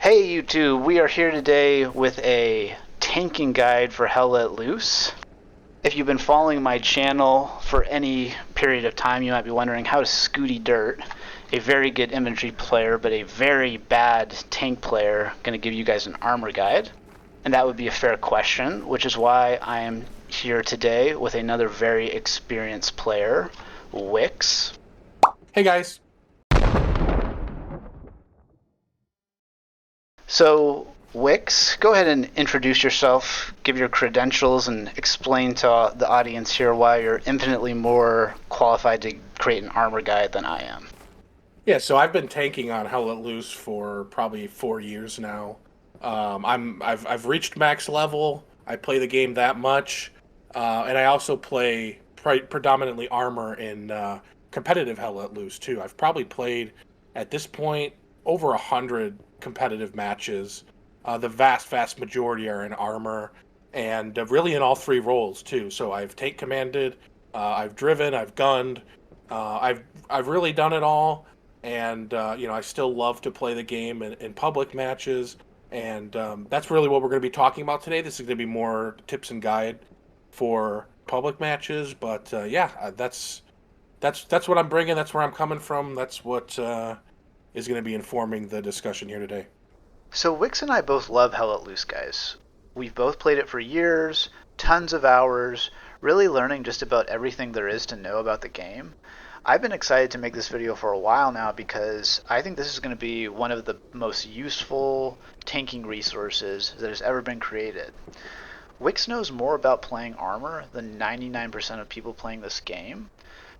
Hey YouTube, we are here today with a tanking guide for Hell Let Loose. If you've been following my channel for any period of time, you might be wondering how does Scooty Dirt, a very good infantry player but a very bad tank player, going to give you guys an armor guide? And that would be a fair question, which is why I am here today with another very experienced player, Jvck. Hey guys. So, Jvck, go ahead and introduce yourself, give your credentials, and explain to the audience here why you're infinitely more qualified to create an armor guide than I am. Yeah, so I've been tanking on Hell Let Loose for probably 4 years now. I've reached max level. I play the game that much, and I also play predominantly armor in competitive Hell Let Loose too. I've probably played at this point over 100 competitive matches. The vast majority are in armor, and really in all three roles too. So I've tank commanded, I've driven, I've gunned, I've really done it all. And I still love to play the game in public matches, and that's really what we're going to be talking about today. This is going to be more tips and guide for public matches, but that's what I'm bringing. That's where I'm coming from. That's what is going to be informing the discussion here today. So, Jvck and I both love Hell Let Loose, guys. We've both played it for years, tons of hours, really learning just about everything there is to know about the game. I've been excited to make this video for a while now because I think this is going to be one of the most useful tanking resources that has ever been created. Jvck knows more about playing armor than 99% of people playing this game,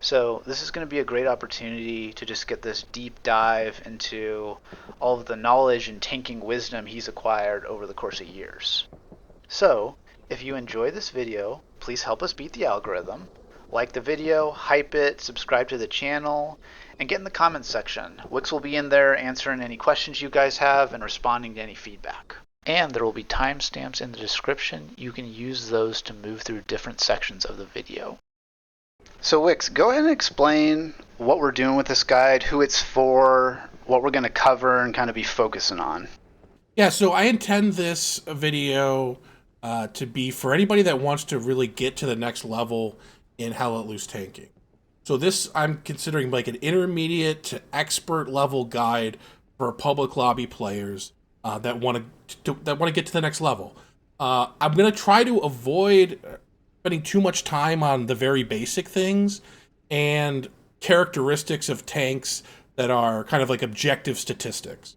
so this is going to be a great opportunity to just get this deep dive into all of the knowledge and tanking wisdom he's acquired over the course of years. So, if you enjoy this video, please help us beat the algorithm. Like the video, hype it, subscribe to the channel, and get in the comments section. Jvck will be in there answering any questions you guys have and responding to any feedback. And there will be timestamps in the description. You can use those to move through different sections of the video. So Jvck, go ahead and explain what we're doing with this guide, who it's for, what we're going to cover, and kind of be focusing on. Yeah, so I intend this video to be for anybody that wants to really get to the next level in Hell Let Loose tanking. So this I'm considering like an intermediate to expert level guide for public lobby players that want to get to the next level. I'm gonna try to avoid spending too much time on the very basic things and characteristics of tanks that are kind of like objective statistics.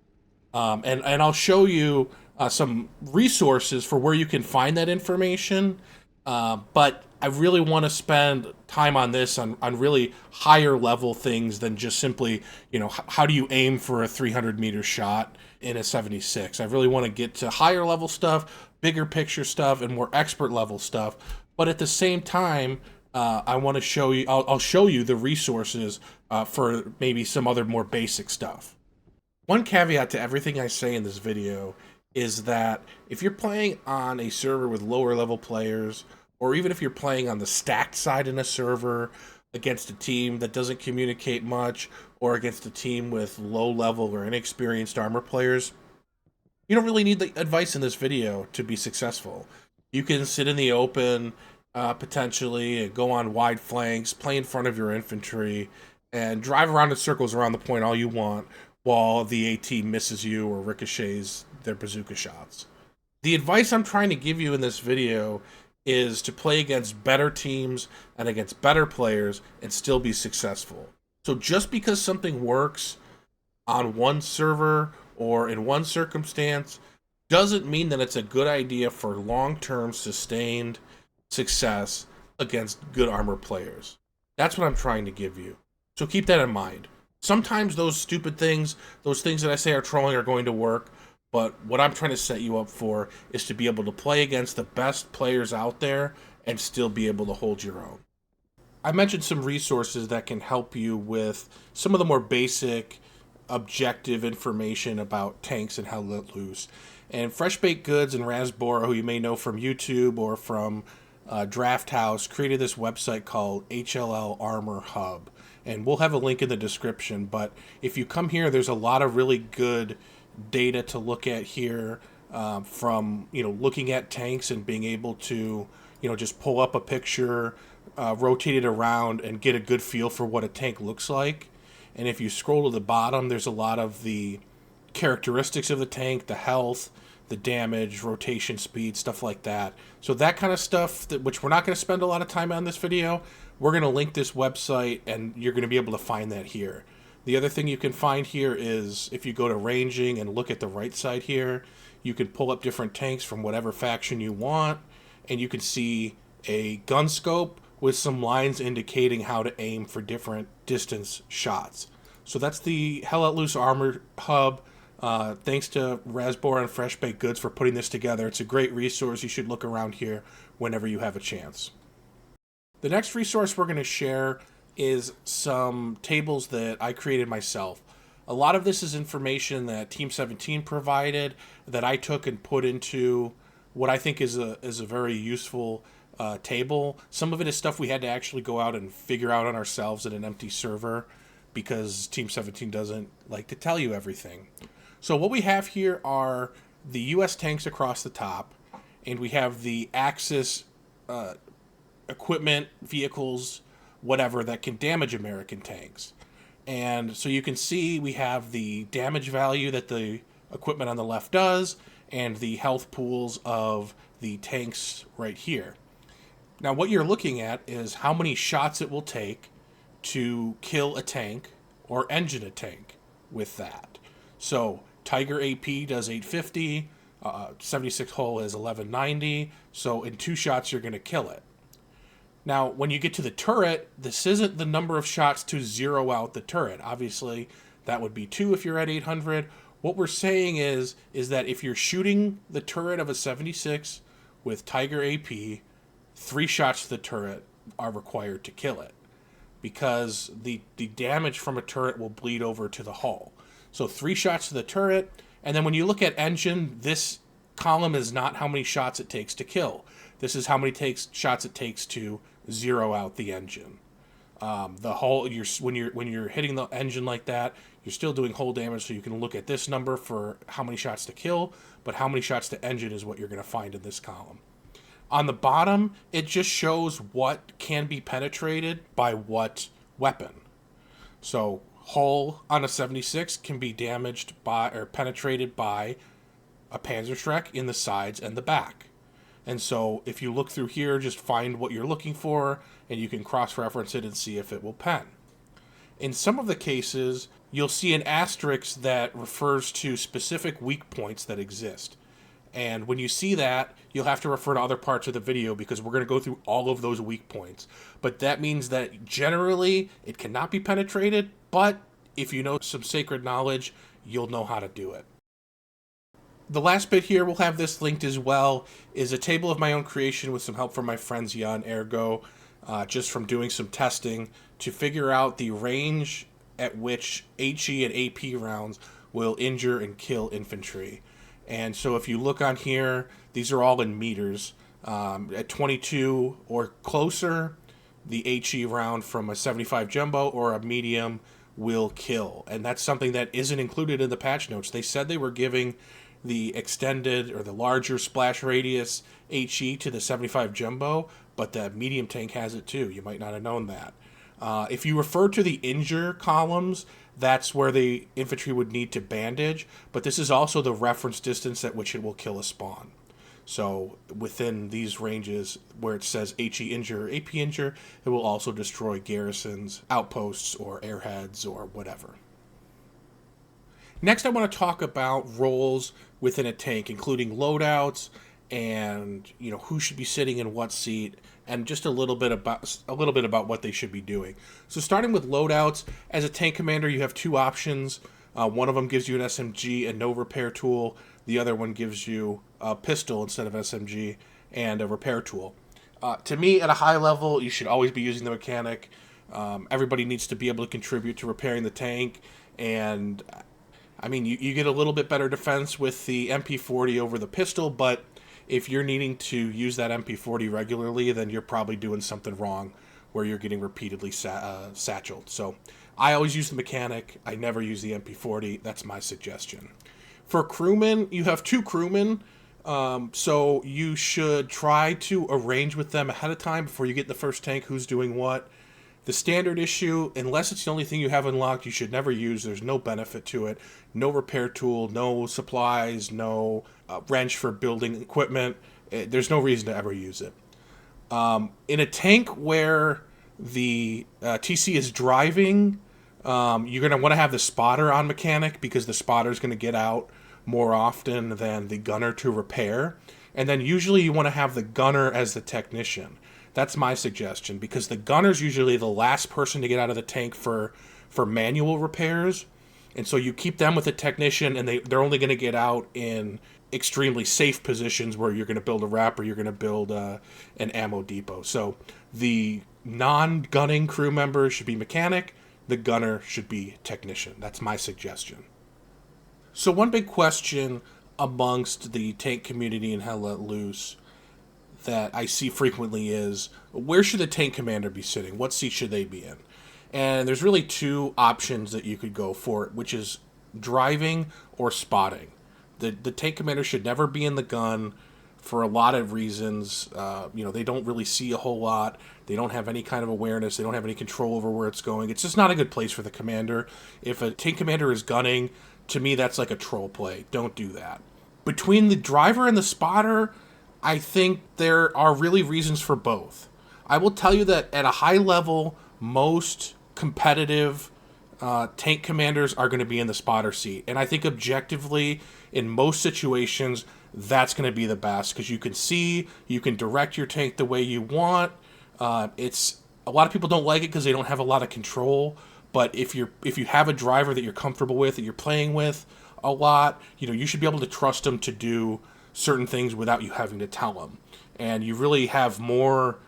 And I'll show you some resources for where you can find that information. But I really want to spend time on this on really higher level things than just simply, how do you aim for a 300-meter shot in a 76? I really want to get to higher level stuff, bigger picture stuff, and more expert level stuff. But at the same time, I want to show you, I'll show you the resources for maybe some other more basic stuff. One caveat to everything I say in this video is that if you're playing on a server with lower level players, or even if you're playing on the stacked side in a server against a team that doesn't communicate much, or against a team with low level or inexperienced armor players, you don't really need the advice in this video to be successful. You can sit in the open, potentially, and go on wide flanks, play in front of your infantry, and drive around in circles around the point all you want, while the AT misses you or ricochets their bazooka shots. The advice I'm trying to give you in this video is to play against better teams and against better players and still be successful. So just because something works on one server or in one circumstance doesn't mean that it's a good idea for long-term sustained success against good armor players. That's what I'm trying to give you. So keep that in mind. Sometimes those stupid things, those things that I say are trolling, are going to work, but what I'm trying to set you up for is to be able to play against the best players out there and still be able to hold your own. I mentioned some resources that can help you with some of the more basic, objective information about tanks and Hell Let Loose. And FreshBakedGoods and RazBora, who you may know from YouTube or from Draft House, created this website called HLL Armor Hub. And we'll have a link in the description, but if you come here, there's a lot of really good data to look at here, from looking at tanks and being able to just pull up a picture, rotate it around, and get a good feel for what a tank looks like. And if you scroll to the bottom, there's a lot of the characteristics of the tank, the health, the damage, rotation speed, stuff like that. So that kind of stuff, which we're not going to spend a lot of time on this video, we're going to link this website, and you're going to be able to find that here. The other thing you can find here is if you go to ranging and look at the right side here, you can pull up different tanks from whatever faction you want, and you can see a gun scope with some lines indicating how to aim for different distance shots. So that's the Hell Let Loose Armor Hub. Thanks to RazBora and TheFreshBakedGoods for putting this together. It's a great resource. You should look around here whenever you have a chance. The next resource we're going to share is some tables that I created myself. A lot of this is information that Team 17 provided that I took and put into what I think is a very useful table. Some of it is stuff we had to actually go out and figure out on ourselves in an empty server because Team 17 doesn't like to tell you everything. So what we have here are the U.S. tanks across the top, and we have the Axis equipment, vehicles, whatever, that can damage American tanks. And so you can see we have the damage value that the equipment on the left does and the health pools of the tanks right here. Now what you're looking at is how many shots it will take to kill a tank or engine a tank with that. So Tiger AP does 850, 76 hull is 1190, so in 2 shots you're going to kill it. Now, when you get to the turret, this isn't the number of shots to zero out the turret. Obviously, that would be 2 if you're at 800. What we're saying is that if you're shooting the turret of a 76 with Tiger AP, 3 shots to the turret are required to kill it, because the damage from a turret will bleed over to the hull. So 3 shots to the turret, and then when you look at engine, this column is not how many shots it takes to kill. This is how many shots it takes to zero out the engine. The hull, when you're hitting the engine like that, you're still doing hull damage, so you can look at this number for how many shots to kill, but how many shots to engine is what you're going to find in this column. On the bottom, it just shows what can be penetrated by what weapon. So hull on a 76 can be damaged by or penetrated by a Panzerschreck in the sides and the back. And so if you look through here, just find what you're looking for, and you can cross-reference it and see if it will pen. In some of the cases, you'll see an asterisk that refers to specific weak points that exist. And when you see that, you'll have to refer to other parts of the video because we're going to go through all of those weak points. But that means that generally it cannot be penetrated, but if you know some sacred knowledge, you'll know how to do it. The last bit here, we'll have this linked as well, is a table of my own creation with some help from my friends Jan Ergo, just from doing some testing to figure out the range at which HE and AP rounds will injure and kill infantry. And so if you look on here, these are all in meters. At 22 or closer, the HE round from a 75 jumbo or a medium will kill. And that's something that isn't included in the patch notes. They said they were giving the extended or the larger splash radius HE to the 75 jumbo, but the medium tank has it too. You might not have known that. If you refer to the injure columns, that's where the infantry would need to bandage, but this is also the reference distance at which it will kill a spawn. So within these ranges where it says HE injure or AP injure, it will also destroy garrisons, outposts, or airheads, or whatever. Next, I want to talk about roles within a tank, including loadouts and who should be sitting in what seat, and just a little bit about what they should be doing. So, starting with loadouts, as a tank commander, you have 2 options. One of them gives you an SMG and no repair tool. The other one gives you a pistol instead of SMG and a repair tool. To me, at a high level, you should always be using the mechanic. Everybody needs to be able to contribute to repairing the tank, and I mean, you get a little bit better defense with the MP40 over the pistol, but if you're needing to use that MP40 regularly, then you're probably doing something wrong where you're getting repeatedly satcheled. So I always use the mechanic. I never use the MP40. That's my suggestion. For crewmen, you have 2 crewmen, so you should try to arrange with them ahead of time before you get in the first tank who's doing what. The standard issue, unless it's the only thing you have unlocked, you should never use. There's no benefit to it. No repair tool, no supplies, no wrench for building equipment. There's no reason to ever use it. In a tank where the TC is driving, you're going to want to have the spotter on mechanic because the spotter is going to get out more often than the gunner to repair. And then usually you want to have the gunner as the technician. That's my suggestion, because the gunner's usually the last person to get out of the tank for manual repairs. And so you keep them with a technician, and they're only going to get out in extremely safe positions where you're going to build a wrap or you're going to build an ammo depot. So the non-gunning crew member should be mechanic. The gunner should be technician. That's my suggestion. So one big question amongst the tank community in Hell Let Loose that I see frequently is, where should the tank commander be sitting? What seat should they be in? And there's really 2 options that you could go for, which is driving or spotting. The tank commander should never be in the gun for a lot of reasons. They don't really see a whole lot. They don't have any kind of awareness. They don't have any control over where it's going. It's just not a good place for the commander. If a tank commander is gunning, to me that's like a troll play. Don't do that. Between the driver and the spotter, I think there are really reasons for both. I will tell you that at a high level, most competitive tank commanders are going to be in the spotter seat. And I think objectively, in most situations, that's going to be the best, because you can see, you can direct your tank the way you want. It's a lot of people don't like it because they don't have a lot of control. But if you have a driver that you're comfortable with, that you're playing with a lot, you should be able to trust them to do certain things without you having to tell them. And you really have more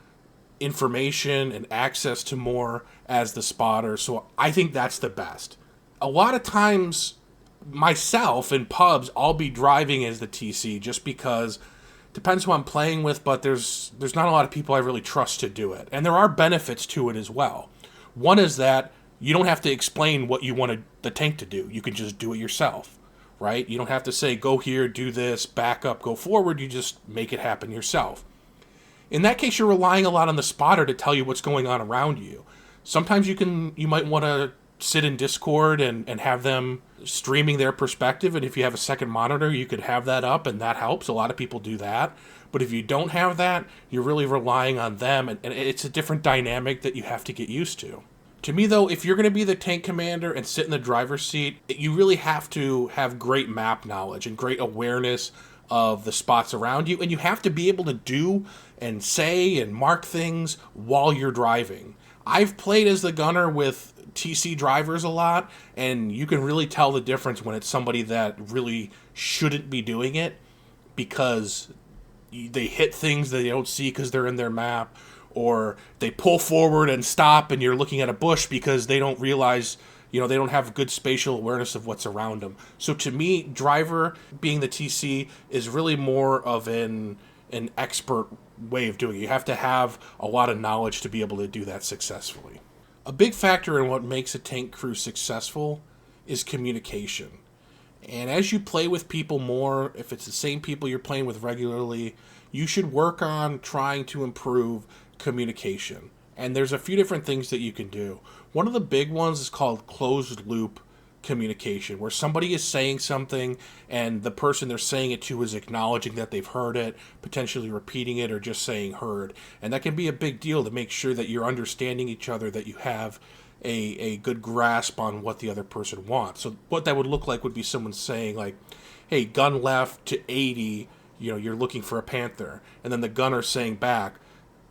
information and access to more as the spotter. So I think that's the best. A lot of times myself in pubs, I'll be driving as the TC just because depends who I'm playing with, but there's not a lot of people I really trust to do it. And there are benefits to it as well. One is that you don't have to explain what you want the tank to do. You can just do it yourself. Right? You don't have to say, go here, do this, back up, go forward. You just make it happen yourself. In that case, you're relying a lot on the spotter to tell you what's going on around you. Sometimes you might want to sit in Discord and have them streaming their perspective. And if you have a second monitor, you could have that up, and that helps. A lot of people do that. But if you don't have that, you're really relying on them. And it's a different dynamic that you have to get used to. To me, though, if you're going to be the tank commander and sit in the driver's seat, you really have to have great map knowledge and great awareness of the spots around you. And you have to be able to do and say and mark things while you're driving. I've played as the gunner with TC drivers a lot, and you can really tell the difference when it's somebody that really shouldn't be doing it because they hit things that they don't see because they're in their map, or they pull forward and stop and you're looking at a bush because they don't realize, they don't have good spatial awareness of what's around them. So to me, driver being the TC is really more of an expert way of doing it. You have to have a lot of knowledge to be able to do that successfully. A big factor in what makes a tank crew successful is communication. And as you play with people more, if it's the same people you're playing with regularly, you should work on trying to improve communication. And there's a few different things that you can do. One of the big ones is called closed loop communication, where somebody is saying something and the person they're saying it to is acknowledging that they've heard it, potentially repeating it, or just saying heard. And that can be a big deal to make sure that you're understanding each other, that you have a good grasp on what the other person wants. So what that would look like would be someone saying like, hey, gun left to 80, you're looking for a Panther. And then the gunner saying back,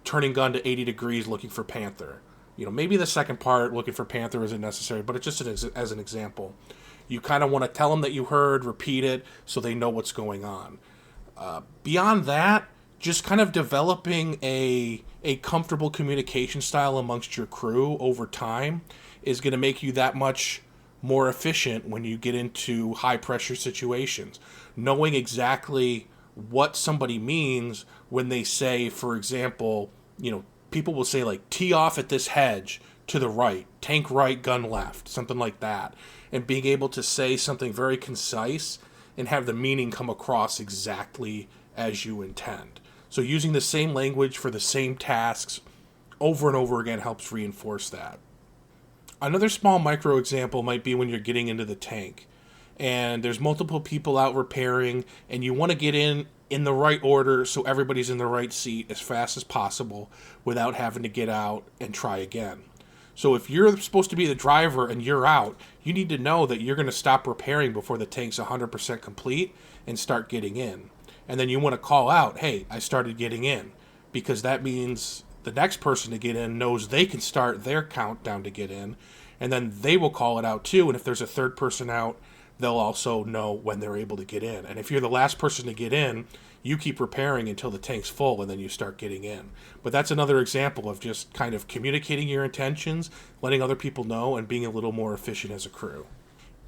turning gun to 80 degrees looking for Panther. Maybe the second part, looking for Panther, isn't necessary, but it's just as an example. You kind of want to tell them that you heard, repeat it, so they know what's going on. Beyond that, just kind of developing a comfortable communication style amongst your crew over time is going to make you that much more efficient when you get into high-pressure situations. Knowing exactly what somebody means when they say, for example, people will say like, tee off at this hedge to the right, tank right, gun left, something like that. And being able to say something very concise and have the meaning come across exactly as you intend. So using the same language for the same tasks over and over again helps reinforce that. Another small micro example might be when you're getting into the tank and there's multiple people out repairing and you want to get in the right order so everybody's in the right seat as fast as possible without having to get out and try again. So if you're supposed to be the driver and you're out, you need to know that you're going to stop repairing before the tank's 100% complete and start getting in. And then you want to call out, hey, I started getting in, because that means the next person to get in knows they can start their countdown to get in, and then they will call it out too. And if there's a third person out, they'll also know when they're able to get in. And if you're the last person to get in, you keep repairing until the tank's full and then you start getting in. But that's another example of just kind of communicating your intentions, letting other people know, and being a little more efficient as a crew.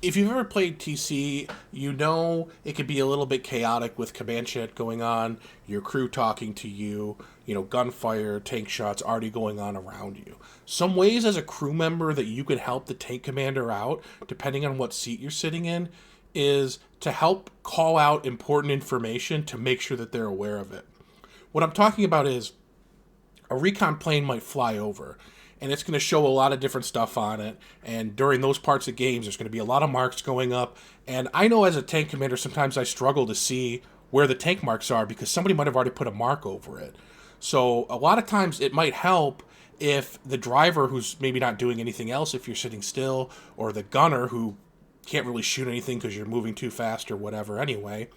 If you've ever played TC, you know it could be a little bit chaotic with command chat going on, your crew talking to you, gunfire, tank shots already going on around you. Some ways as a crew member that you can help the tank commander out, depending on what seat you're sitting in, is to help call out important information to make sure that they're aware of it. What I'm talking about is a recon plane might fly over, and it's going to show a lot of different stuff on it, and during those parts of games there's going to be a lot of marks going up, and I know as a tank commander sometimes I struggle to see where the tank marks are because somebody might have already put a mark over it. So a lot of times it might help if the driver, who's maybe not doing anything else if you're sitting still, or the gunner who can't really shoot anything because you're moving too fast or whatever anyway,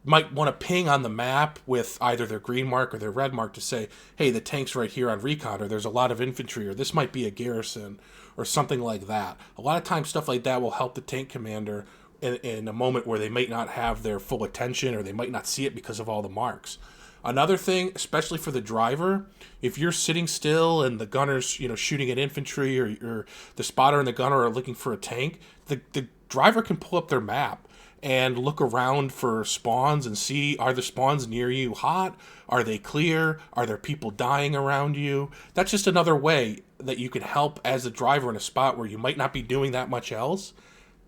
might want to ping on the map with either their green mark or their red mark to say, hey, the tank's right here on recon, or there's a lot of infantry, or this might be a garrison, or something like that. A lot of times stuff like that will help the tank commander in a moment where they might not have their full attention, or they might not see it because of all the marks. Another thing, especially for the driver, if you're sitting still and the gunner's shooting at infantry, or the spotter and the gunner are looking for a tank, the driver can pull up their map and look around for spawns and see, are the spawns near you hot? Are they clear? Are there people dying around you? That's just another way that you can help as a driver in a spot where you might not be doing that much else,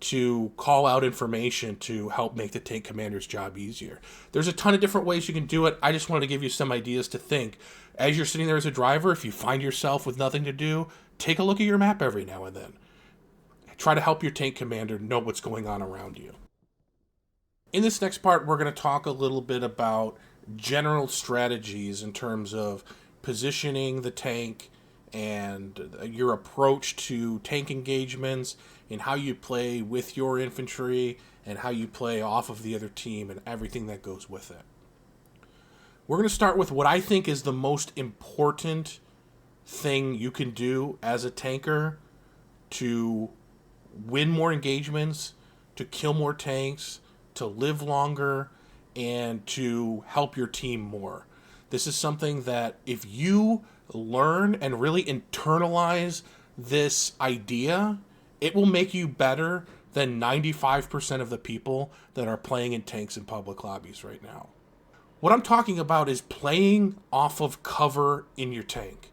to call out information to help make the tank commander's job easier. There's a ton of different ways you can do it. I just wanted to give you some ideas to think. As you're sitting there as a driver, if you find yourself with nothing to do, take a look at your map every now and then. Try to help your tank commander know what's going on around you. In this next part, we're going to talk a little bit about general strategies in terms of positioning the tank and your approach to tank engagements, and how you play with your infantry and how you play off of the other team and everything that goes with it. We're going to start with what I think is the most important thing you can do as a tanker to win more engagements, to kill more tanks, to live longer, and to help your team more. This is something that if you learn and really internalize this idea, it will make you better than 95% of the people that are playing in tanks in public lobbies right now. What I'm talking about is playing off of cover in your tank.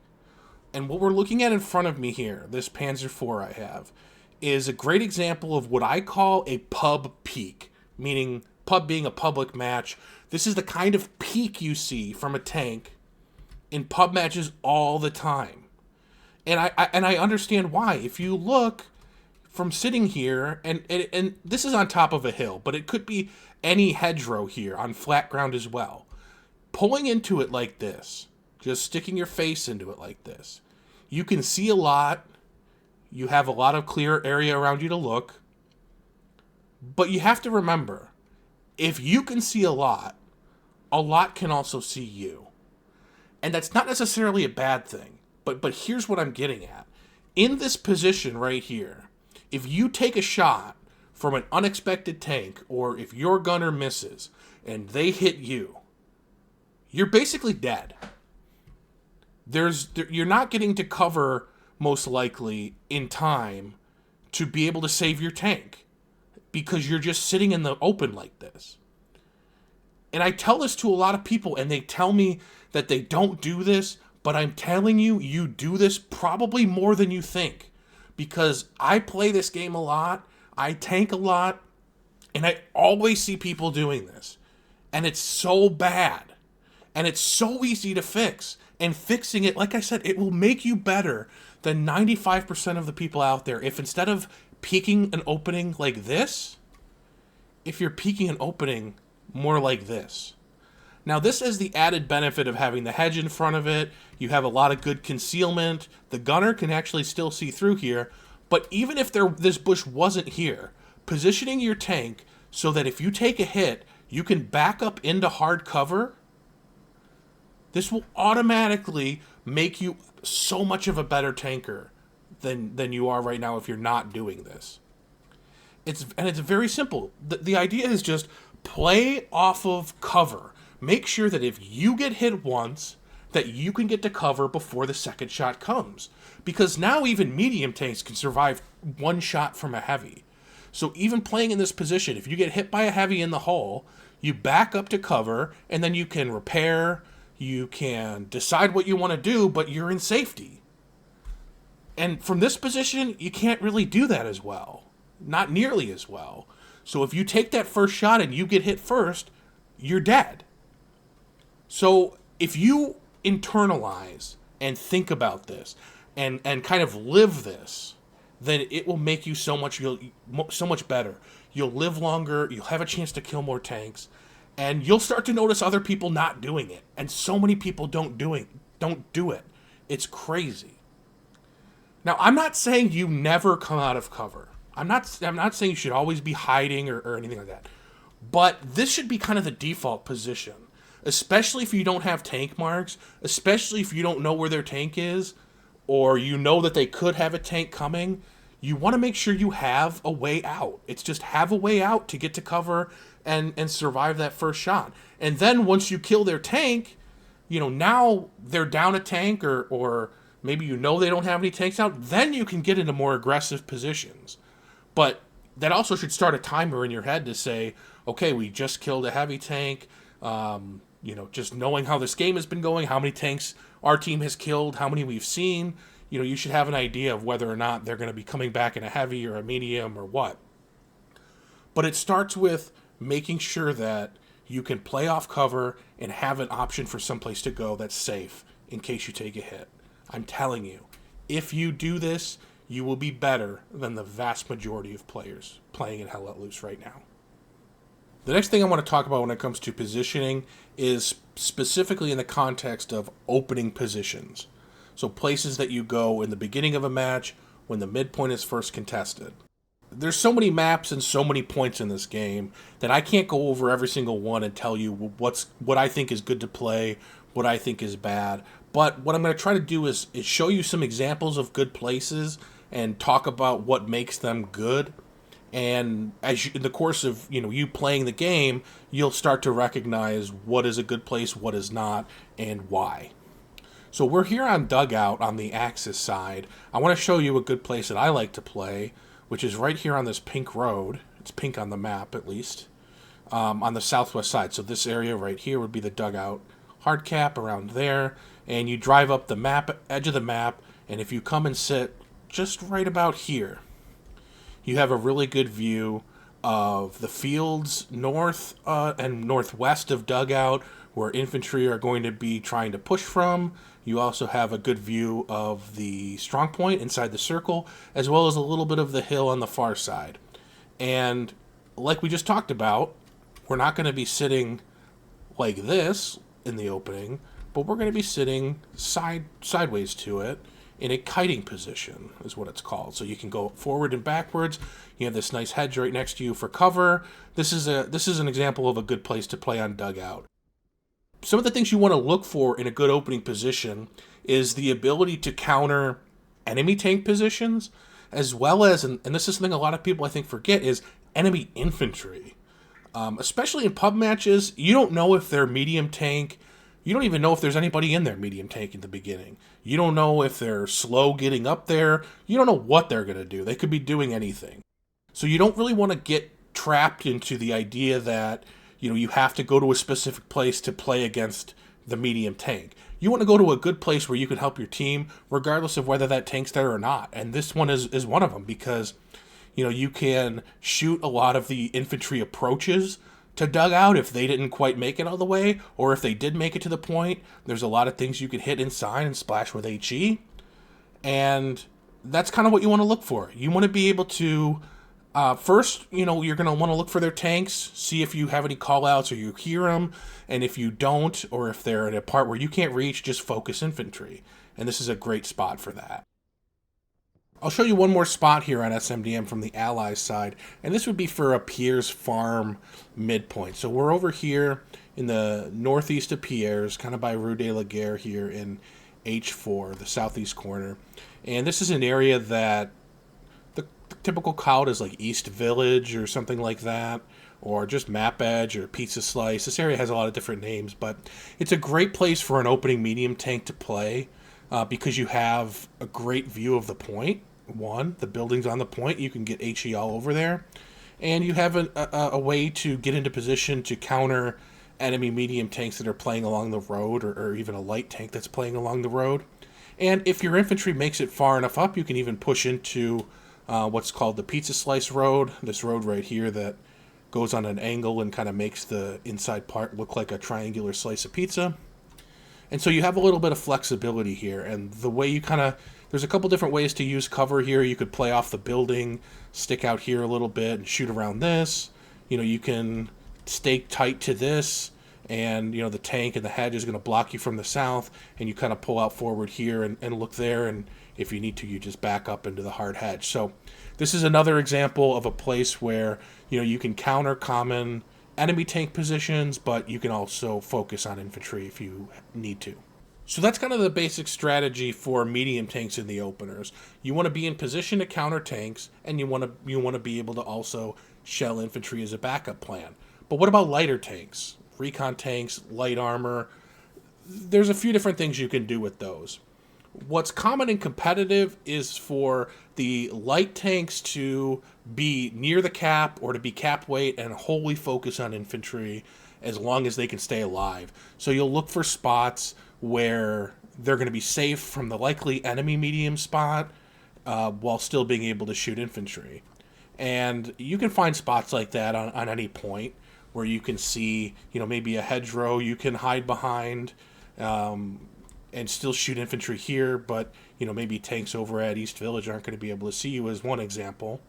And what we're looking at in front of me here, this Panzer IV I have, is a great example of what I call a pub peak, meaning pub being a public match. This is the kind of peak you see from a tank in pub matches all the time. And I understand why. If you look from sitting here, and this is on top of a hill, but it could be any hedgerow here on flat ground as well. Pulling into it like this, just sticking your face into it like this, you can see a lot. You have a lot of clear area around you to look. But you have to remember, if you can see a lot can also see you. And that's not necessarily a bad thing. But here's what I'm getting at. In this position right here, if you take a shot from an unexpected tank, or if your gunner misses and they hit you, you're basically dead. You're not getting to cover, most likely, in time to be able to save your tank, because you're just sitting in the open like this. And I tell this to a lot of people, and they tell me that they don't do this, but I'm telling you, you do this probably more than you think. Because I play this game a lot, I tank a lot, And I always see people doing this. And it's so bad. And it's so easy to fix. And fixing it, like I said, it will make you better than 95% of the people out there. If instead of peeking an opening like this, if you're peeking an opening more like this. Now, this has the added benefit of having the hedge in front of it. You have a lot of good concealment. The gunner can actually still see through here. But even if this bush wasn't here, positioning your tank so that if you take a hit, you can back up into hard cover, this will automatically make you so much of a better tanker than you are right now if you're not doing this. It's very simple. The idea is just play off of cover. Make sure that if you get hit once, that you can get to cover before the second shot comes. Because now even medium tanks can survive one shot from a heavy. So even playing in this position, if you get hit by a heavy in the hole, you back up to cover, and then you can repair, you can decide what you want to do, but you're in safety. And from this position, you can't really do that as well. Not nearly as well. So if you take that first shot and you get hit first, you're dead. So if you internalize and think about this and kind of live this, then it will make you so much better. You'll live longer, you'll have a chance to kill more tanks, and you'll start to notice other people not doing it. And so many people don't do it. It's crazy. Now, I'm not saying you never come out of cover. I'm not saying you should always be hiding or anything like that. But this should be kind of the default position. Especially if you don't have tank marks, especially if you don't know where their tank is, or you know that they could have a tank coming, you want to make sure you have a way out. It's just have a way out to get to cover and survive that first shot. And then once you kill their tank, now they're down a tank or maybe they don't have any tanks out, then you can get into more aggressive positions. But that also should start a timer in your head to say, okay, we just killed a heavy tank. Just knowing how this game has been going, how many tanks our team has killed, how many we've seen, you should have an idea of whether or not they're going to be coming back in a heavy or a medium or what. But it starts with making sure that you can play off cover and have an option for someplace to go that's safe in case you take a hit. I'm telling you, if you do this, you will be better than the vast majority of players playing in Hell Let Loose right now. The next thing I want to talk about when it comes to positioning is specifically in the context of opening positions. So places that you go in the beginning of a match when the midpoint is first contested. There's so many maps and so many points in this game that I can't go over every single one and tell you what I think is good to play, what I think is bad. But what I'm going to try to do is show you some examples of good places and talk about what makes them good. And in the course of you playing the game, you'll start to recognize what is a good place, what is not, and why. So we're here on Dugout on the Axis side. I want to show you a good place that I like to play, which is right here on this pink road. It's pink on the map, at least, on the southwest side. So this area right here would be the Dugout hard cap around there. And you drive up the edge of the map, and if you come and sit just right about here, you have a really good view of the fields north and northwest of Dugout, where infantry are going to be trying to push from. You also have a good view of the strong point inside the circle, as well as a little bit of the hill on the far side. And like we just talked about, we're not going to be sitting like this in the opening, but we're going to be sitting sideways to it in a kiting position is what it's called. So you can go forward and backwards. You have this nice hedge right next to you for cover. This is an example of a good place to play on Dugout. Some of the things you want to look for in a good opening position is the ability to counter enemy tank positions, as well as, and this is something a lot of people I think forget, is enemy infantry. Especially in pub matches, you don't know if they're medium tank. You don't even know if there's anybody in their medium tank in the beginning. You don't know if they're slow getting up there. You don't know what they're going to do. They could be doing anything. So you don't really want to get trapped into the idea that, you have to go to a specific place to play against the medium tank. You want to go to a good place where you can help your team, regardless of whether that tank's there or not. And this one is one of them because, You can shoot a lot of the infantry approaches to dugout if they didn't quite make it all the way, or if they did make it to the point, there's a lot of things you could hit inside and splash with HE. And that's kind of what you want to look for. You want to be able to, first, you're going to want to look for their tanks, see if you have any callouts or you hear them, and if you don't, or if they're in a part where you can't reach, just focus infantry. And this is a great spot for that. I'll show you one more spot here on SMDM from the Allies side, and this would be for a Pierre's Farm midpoint. So we're over here in the northeast of Pierre's, kind of by Rue de la Guerre here in H4, the southeast corner. And this is an area that the typical cloud is like East Village or something like that, or just Map Edge or Pizza Slice. This area has a lot of different names, but it's a great place for an opening medium tank to play because you have a great view of the point. One, the building's on the point. You can get HE all over there. And you have a way to get into position to counter enemy medium tanks that are playing along the road, or even a light tank that's playing along the road. And if your infantry makes it far enough up, you can even push into what's called the Pizza Slice Road, this road right here that goes on an angle and kind of makes the inside part look like a triangular slice of pizza. And so you have a little bit of flexibility here, and the way you there's a couple different ways to use cover here. You could play off the building, stick out here a little bit, and shoot around this. You can stay tight to this, and the tank and the hedge is going to block you from the south, and you kind of pull out forward here and look there, and if you need to, you just back up into the hard hedge. So this is another example of a place where you can counter common enemy tank positions, but you can also focus on infantry if you need to. So that's kind of the basic strategy for medium tanks in the openers. You want to be in position to counter tanks, and you want to be able to also shell infantry as a backup plan. But what about lighter tanks? Recon tanks, light armor. There's a few different things you can do with those. What's common and competitive is for the light tanks to be near the cap or to be cap weight and wholly focus on infantry as long as they can stay alive. So you'll look for spots where they're going to be safe from the likely enemy medium spot while still being able to shoot infantry. And you can find spots like that on any point where you can see, maybe a hedgerow you can hide behind and still shoot infantry here, but, maybe tanks over at East Village aren't going to be able to see you, as one example.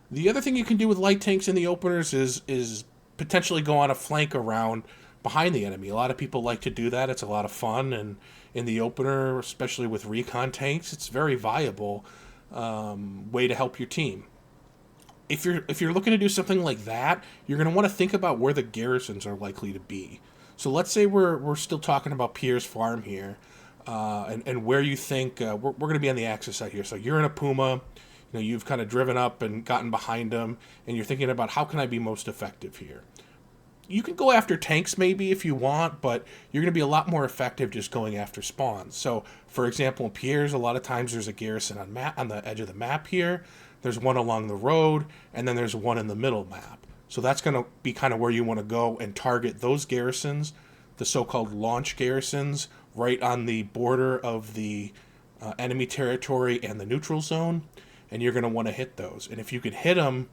The other thing you can do with light tanks in the openers is potentially go on a flank around behind the enemy. A lot of people like to do that. It's a lot of fun, and in the opener, especially with recon tanks, it's a very viable way to help your team. If you're looking to do something like that, you're going to want to think about where the garrisons are likely to be. So let's say we're still talking about Pierre's Farm here, and where you think we're going to be on the Axis side here. So you're in a Puma, you've kind of driven up and gotten behind them, and you're thinking about how can I be most effective here. You can go after tanks maybe if you want, but you're going to be a lot more effective just going after spawns. So, for example, in Pierre's, a lot of times there's a garrison on the edge of the map here. There's one along the road, and then there's one in the middle map. So that's going to be kind of where you want to go and target those garrisons, the so-called launch garrisons, right on the border of the enemy territory and the neutral zone, and you're going to want to hit those. And if you can hit them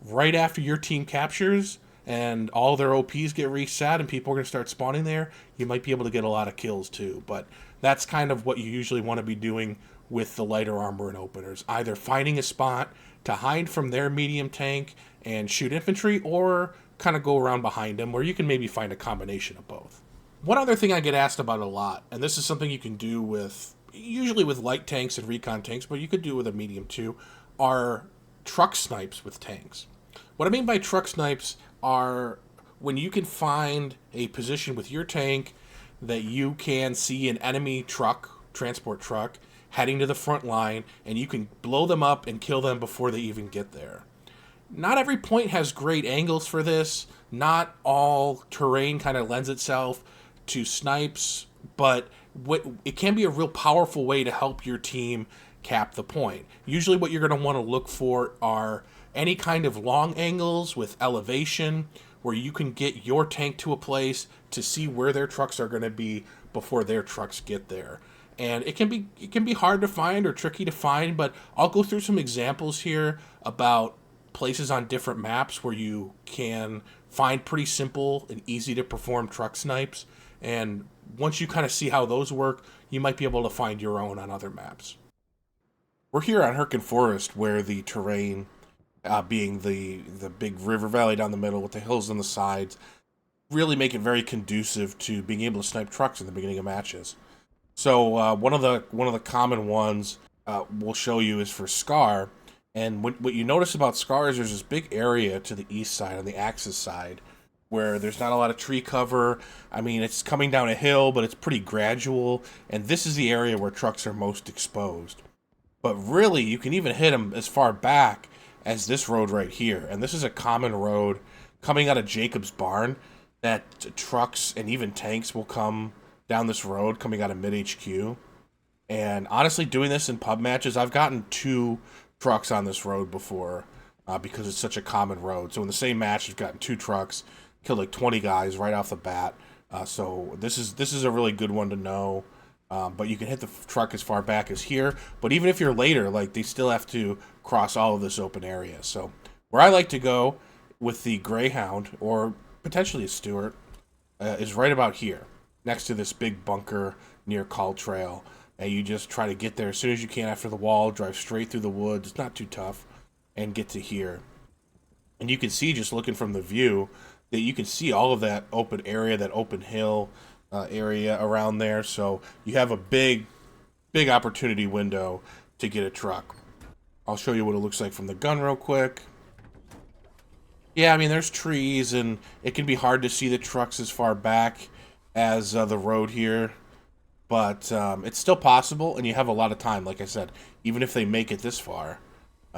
right after your team captures and all their OPs get reset and people are going to start spawning there, you might be able to get a lot of kills too. But that's kind of what you usually want to be doing with the lighter armor and openers. Either finding a spot to hide from their medium tank and shoot infantry, or kind of go around behind them, where you can maybe find a combination of both. One other thing I get asked about a lot, and this is something you can do usually with light tanks and recon tanks, but you could do with a medium too, are truck snipes with tanks. What I mean by truck snipes are when you can find a position with your tank that you can see an enemy transport truck, heading to the front line, and you can blow them up and kill them before they even get there. Not every point has great angles for this. Not all terrain kind of lends itself to snipes, but it can be a real powerful way to help your team cap the point. Usually what you're going to want to look for are any kind of long angles with elevation where you can get your tank to a place to see where their trucks are going to be before their trucks get there. and it can be hard to find or tricky to find, but I'll go through some examples here about places on different maps where you can find pretty simple and easy to perform truck snipes, and once you kind of see how those work, you might be able to find your own on other maps. We're here on Herkin Forest, where the terrain, being the big river valley down the middle with the hills on the sides, really make it very conducive to being able to snipe trucks in the beginning of matches. So one of the common ones we'll show you is for Scar, and what you notice about Scar is there's this big area to the east side on the Axis side where there's not a lot of tree cover. I mean, it's coming down a hill, but it's pretty gradual, and this is the area where trucks are most exposed. But really, you can even hit them as far back as this road right here. And this is a common road coming out of Jacob's barn that trucks and even tanks will come down this road coming out of mid HQ. And honestly, doing this in pub matches, I've gotten 2 trucks on this road before because it's such a common road. So in the same match, I've gotten 2 trucks, killed like 20 guys right off the bat. So this is a really good one to know. But you can hit the truck as far back as here. But even if you're later, like, they still have to cross all of this open area. So where I like to go with the Greyhound, or potentially a Stewart, is right about here, next to this big bunker near Call Trail. And you just try to get there as soon as you can after the wall, drive straight through the woods. It's not too tough, and get to here. And you can see, just looking from the view, that you can see all of that open area, that open hill area around there. So you have a big opportunity window to get a truck. I'll show you what it looks like from the gun real quick. Yeah, I mean, there's trees, and it can be hard to see the trucks as far back as the road here. But it's still possible, and you have a lot of time. Like I said, even if they make it this far,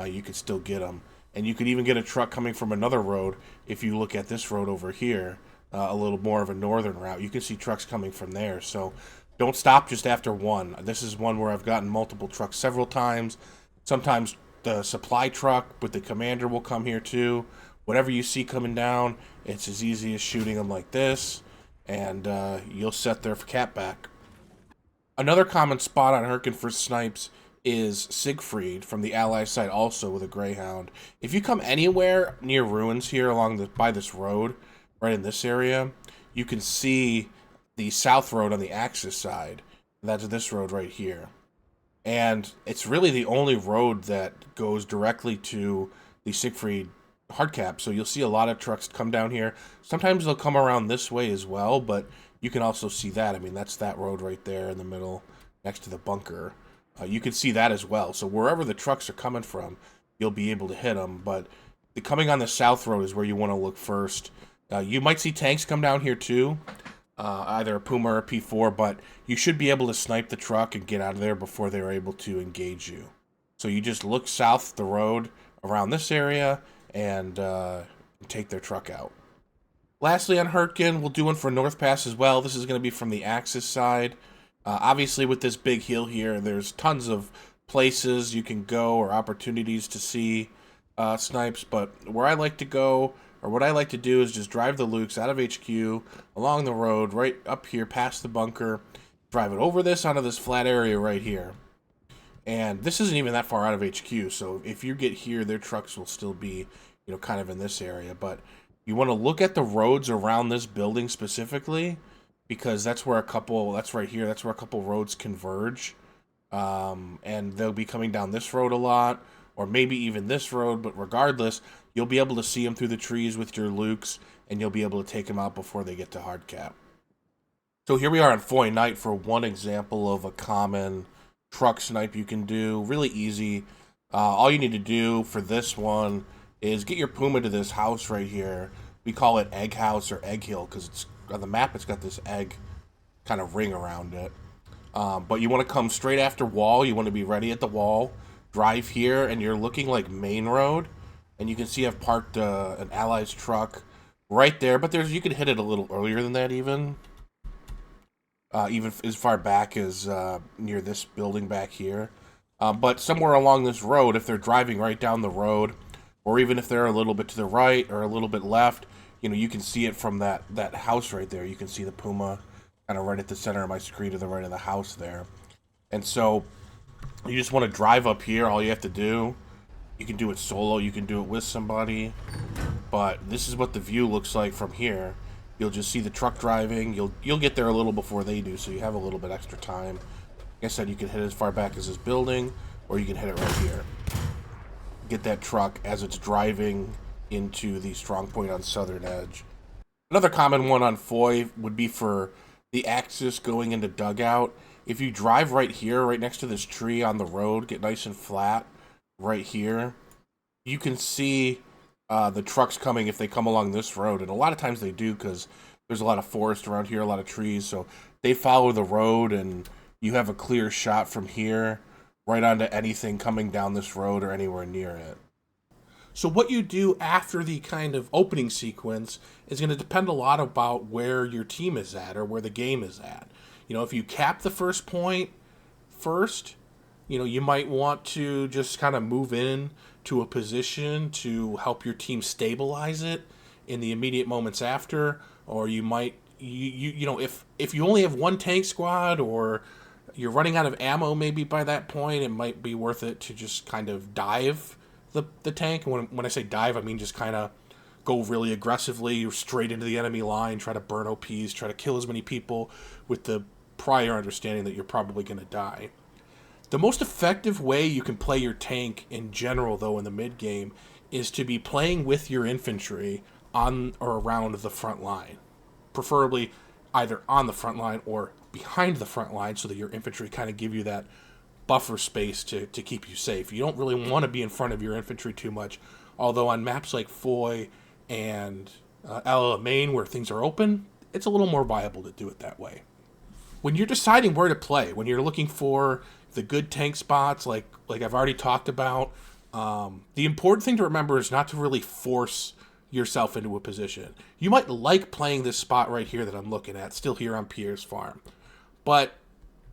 you could still get them. And you could even get a truck coming from another road. If you look at this road over here, a little more of a northern route, you can see trucks coming from there. So don't stop just after one. This is one where I've gotten multiple trucks several times. Sometimes the supply truck with the commander will come here too. Whatever you see coming down, it's as easy as shooting them like this, and you'll set their cat back. Another common spot on Herkin for snipes is Siegfried from the ally side, also with a Greyhound. If you come anywhere near ruins here by this road, right in this area, you can see the south road on the Axis side. That's this road right here. And it's really the only road that goes directly to the Siegfried hardcap. So you'll see a lot of trucks come down here. Sometimes they'll come around this way as well, but you can also see that. I mean, that's that road right there in the middle next to the bunker. You can see that as well. So wherever the trucks are coming from, you'll be able to hit them. But coming on the south road is where you want to look first. You might see tanks come down here too, either a Puma or a P4, but you should be able to snipe the truck and get out of there before they're able to engage you. So you just look south the road around this area and take their truck out. Lastly, on Herkin, we'll do one for North Pass as well. This is going to be from the Axis side. Obviously, with this big hill here, there's tons of places you can go or opportunities to see snipes, but where I like to go, or what I like to do, is just drive the Luchs out of HQ, along the road, right up here, past the bunker, drive it over this, onto this flat area right here. And this isn't even that far out of HQ, so if you get here, their trucks will still be, kind of in this area. But you want to look at the roads around this building specifically, because that's right here, that's where a couple roads converge. And they'll be coming down this road a lot, or maybe even this road, but regardless, you'll be able to see them through the trees with your Luchs, and you'll be able to take them out before they get to hardcap. So here we are on Foy Night for one example of a common truck snipe you can do. Really easy. All you need to do for this one is get your Puma to this house right here. We call it Egg House or Egg Hill because it's on the map. It's got this egg kind of ring around it. But you want to come straight after wall. You want to be ready at the wall. Drive here, and you're looking like main road. And you can see I've parked an Allies truck right there. But you can hit it a little earlier than that even as far back as near this building back here. But somewhere along this road, if they're driving right down the road, or even if they're a little bit to the right or a little bit left, you can see it from that house right there. You can see the Puma kind of right at the center of my screen to the right of the house there. And so you just want to drive up here. All you have to do, you can do it solo, you can do it with somebody, but this is what the view looks like from here. You'll just see the truck driving. You'll get there a little before they do, so you have a little bit extra time. Like I said, you can hit it as far back as this building, or you can hit it right here. Get that truck as it's driving into the strong point on southern edge. Another common one on Foy would be for the axis going into dugout. If you drive right here, right next to this tree on the road, get nice and flat right here, you can see the trucks coming if they come along this road. And a lot of times they do because there's a lot of forest around here, a lot of trees. So they follow the road and you have a clear shot from here right onto anything coming down this road or anywhere near it. So what you do after the kind of opening sequence is going to depend a lot about where your team is at or where the game is at. You know, if you cap the first point first, you know, you might want to just kind of move in to a position to help your team stabilize it in the immediate moments after, or you might, you know, if you only have one tank squad or you're running out of ammo maybe by that point, it might be worth it to just kind of dive the tank. And when I say dive, I mean just kind of go really aggressively straight into the enemy line, try to burn OPs, try to kill as many people with the prior understanding that you're probably going to die. The most effective way you can play your tank in general, though, in the mid game, is to be playing with your infantry on or around the front line. Preferably either on the front line or behind the front line so that your infantry kind of give you that buffer space to keep you safe. You don't really want to be in front of your infantry too much, although on maps like Foy and LLA Main where things are open, it's a little more viable to do it that way. When you're deciding where to play, when you're looking for the good tank spots, like I've already talked about, the important thing to remember is not to really force yourself into a position. You might like playing this spot right here that I'm looking at, still here on Pierre's farm. But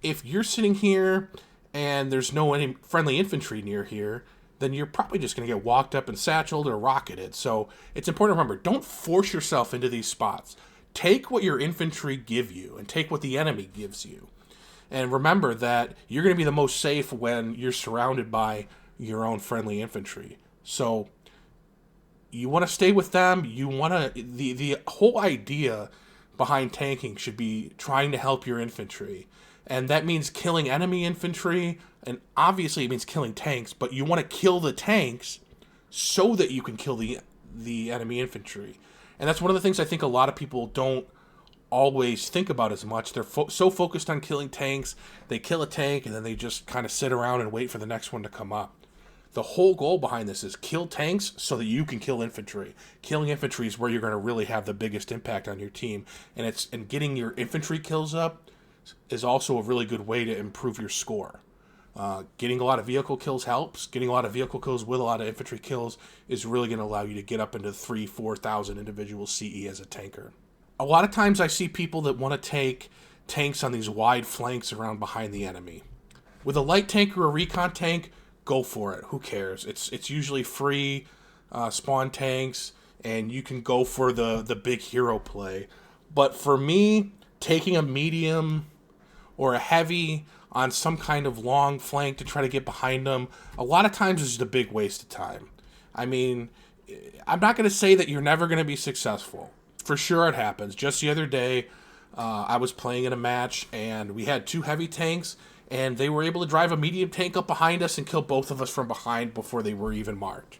if you're sitting here and there's no any friendly infantry near here, then you're probably just going to get walked up and satcheled or rocketed. So it's important to remember, don't force yourself into these spots. Take what your infantry give you and take what the enemy gives you. And remember that you're going to be the most safe when you're surrounded by your own friendly infantry. So you want to stay with them. You want to, the whole idea behind tanking should be trying to help your infantry. And that means killing enemy infantry, and obviously it means killing tanks, but you want to kill the tanks so that you can kill the enemy infantry. And that's one of the things I think a lot of people don't always think about as much. They're so focused on killing tanks, they kill a tank, and then they just kind of sit around and wait for the next one to come up. The whole goal behind this is kill tanks so that you can kill infantry. Killing infantry is where you're going to really have the biggest impact on your team. And getting your infantry kills up is also a really good way to improve your score. Getting a lot of vehicle kills helps. Getting a lot of vehicle kills with a lot of infantry kills is really going to allow you to get up into 3,000-4,000 individual CE as a tanker. A lot of times I see people that want to take tanks on these wide flanks around behind the enemy. With a light tank or a recon tank, go for it. Who cares? It's usually free spawn tanks, and you can go for the big hero play. But for me, taking a medium or a heavy on some kind of long flank to try to get behind them, a lot of times is just a big waste of time. I mean, I'm not going to say that you're never going to be successful. For sure it happens. Just the other day, I was playing in a match, and we had two heavy tanks, and they were able to drive a medium tank up behind us and kill both of us from behind before they were even marked.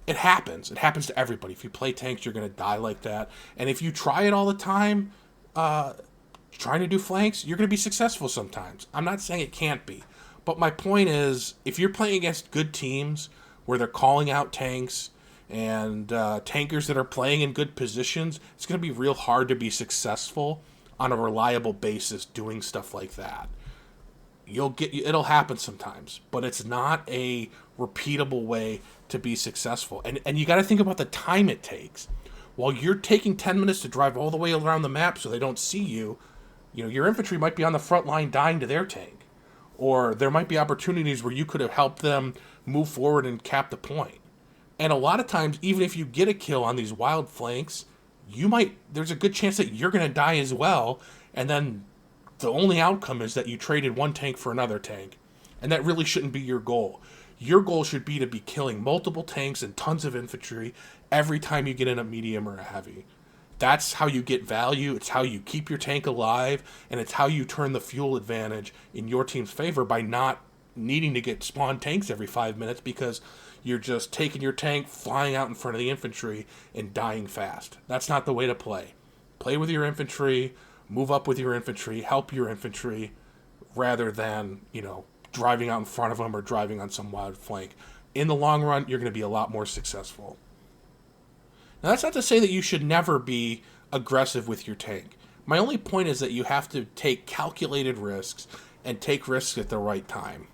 It happens. It happens to everybody. If you play tanks, you're going to die like that. And if you try it all the time, trying to do flanks, you're going to be successful sometimes. I'm not saying it can't be. But my point is, if you're playing against good teams where they're calling out tanks and tankers that are playing in good positions, it's going to be real hard to be successful on a reliable basis doing stuff like that. It'll happen sometimes, but it's not a repeatable way to be successful. And you got to think about the time it takes. While you're taking 10 minutes to drive all the way around the map so they don't see you, your infantry might be on the front line dying to their tank. Or there might be opportunities where you could have helped them move forward and cap the point. And a lot of times, even if you get a kill on these wild flanks, there's a good chance that you're going to die as well, and then the only outcome is that you traded one tank for another tank. And that really shouldn't be your goal. Your goal should be to be killing multiple tanks and tons of infantry every time you get in a medium or a heavy. That's how you get value, it's how you keep your tank alive, and it's how you turn the fuel advantage in your team's favor by not needing to get spawn tanks every 5 minutes because you're just taking your tank, flying out in front of the infantry, and dying fast. That's not the way to play. Play with your infantry, move up with your infantry, help your infantry, rather than, driving out in front of them or driving on some wild flank. In the long run, you're going to be a lot more successful. Now, that's not to say that you should never be aggressive with your tank. My only point is that you have to take calculated risks and take risks at the right time.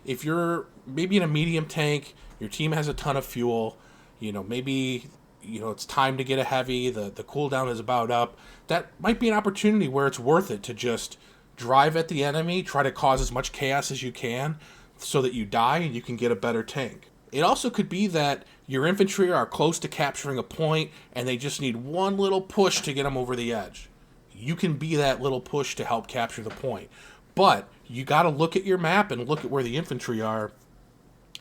If you're maybe in a medium tank, your team has a ton of fuel, maybe it's time to get a heavy, the cooldown is about up, that might be an opportunity where it's worth it to just drive at the enemy, try to cause as much chaos as you can so that you die and you can get a better tank. It also could be that your infantry are close to capturing a point and they just need one little push to get them over the edge. You can be that little push to help capture the point. But you got to look at your map and look at where the infantry are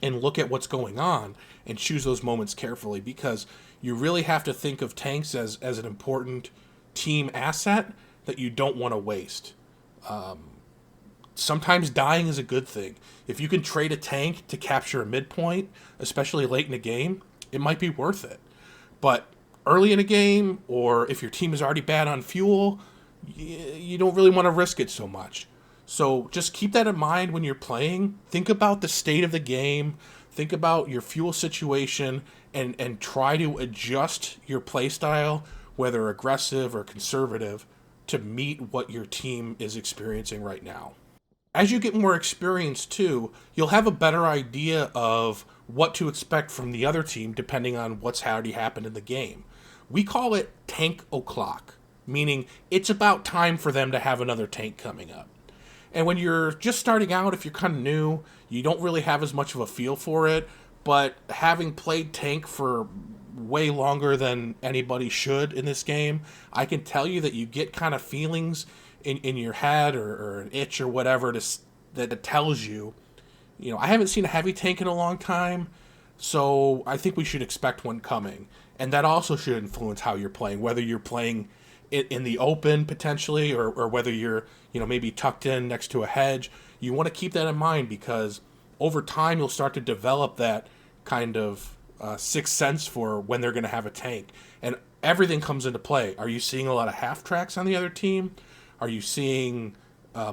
and look at what's going on and choose those moments carefully, because you really have to think of tanks as an important team asset that you don't want to waste. Sometimes dying is a good thing. If you can trade a tank to capture a midpoint, especially late in a game, it might be worth it. But early in a game, or if your team is already bad on fuel, you don't really want to risk it so much. So just keep that in mind when you're playing. Think about the state of the game. Think about your fuel situation and try to adjust your playstyle, whether aggressive or conservative, to meet what your team is experiencing right now. As you get more experience too, you'll have a better idea of what to expect from the other team depending on what's already happened in the game. We call it tank o'clock, meaning it's about time for them to have another tank coming up. And when you're just starting out, if you're kind of new, you don't really have as much of a feel for it, but having played tank for way longer than anybody should in this game, I can tell you that you get kind of feelings in your head or an itch or whatever that tells you, I haven't seen a heavy tank in a long time, so I think we should expect one coming. And that also should influence how you're playing, whether you're playing in the open potentially or whether you're, maybe tucked in next to a hedge. You want to keep that in mind because over time you'll start to develop that kind of sixth sense for when they're going to have a tank. And everything comes into play. Are you seeing a lot of half tracks on the other team? Are you seeing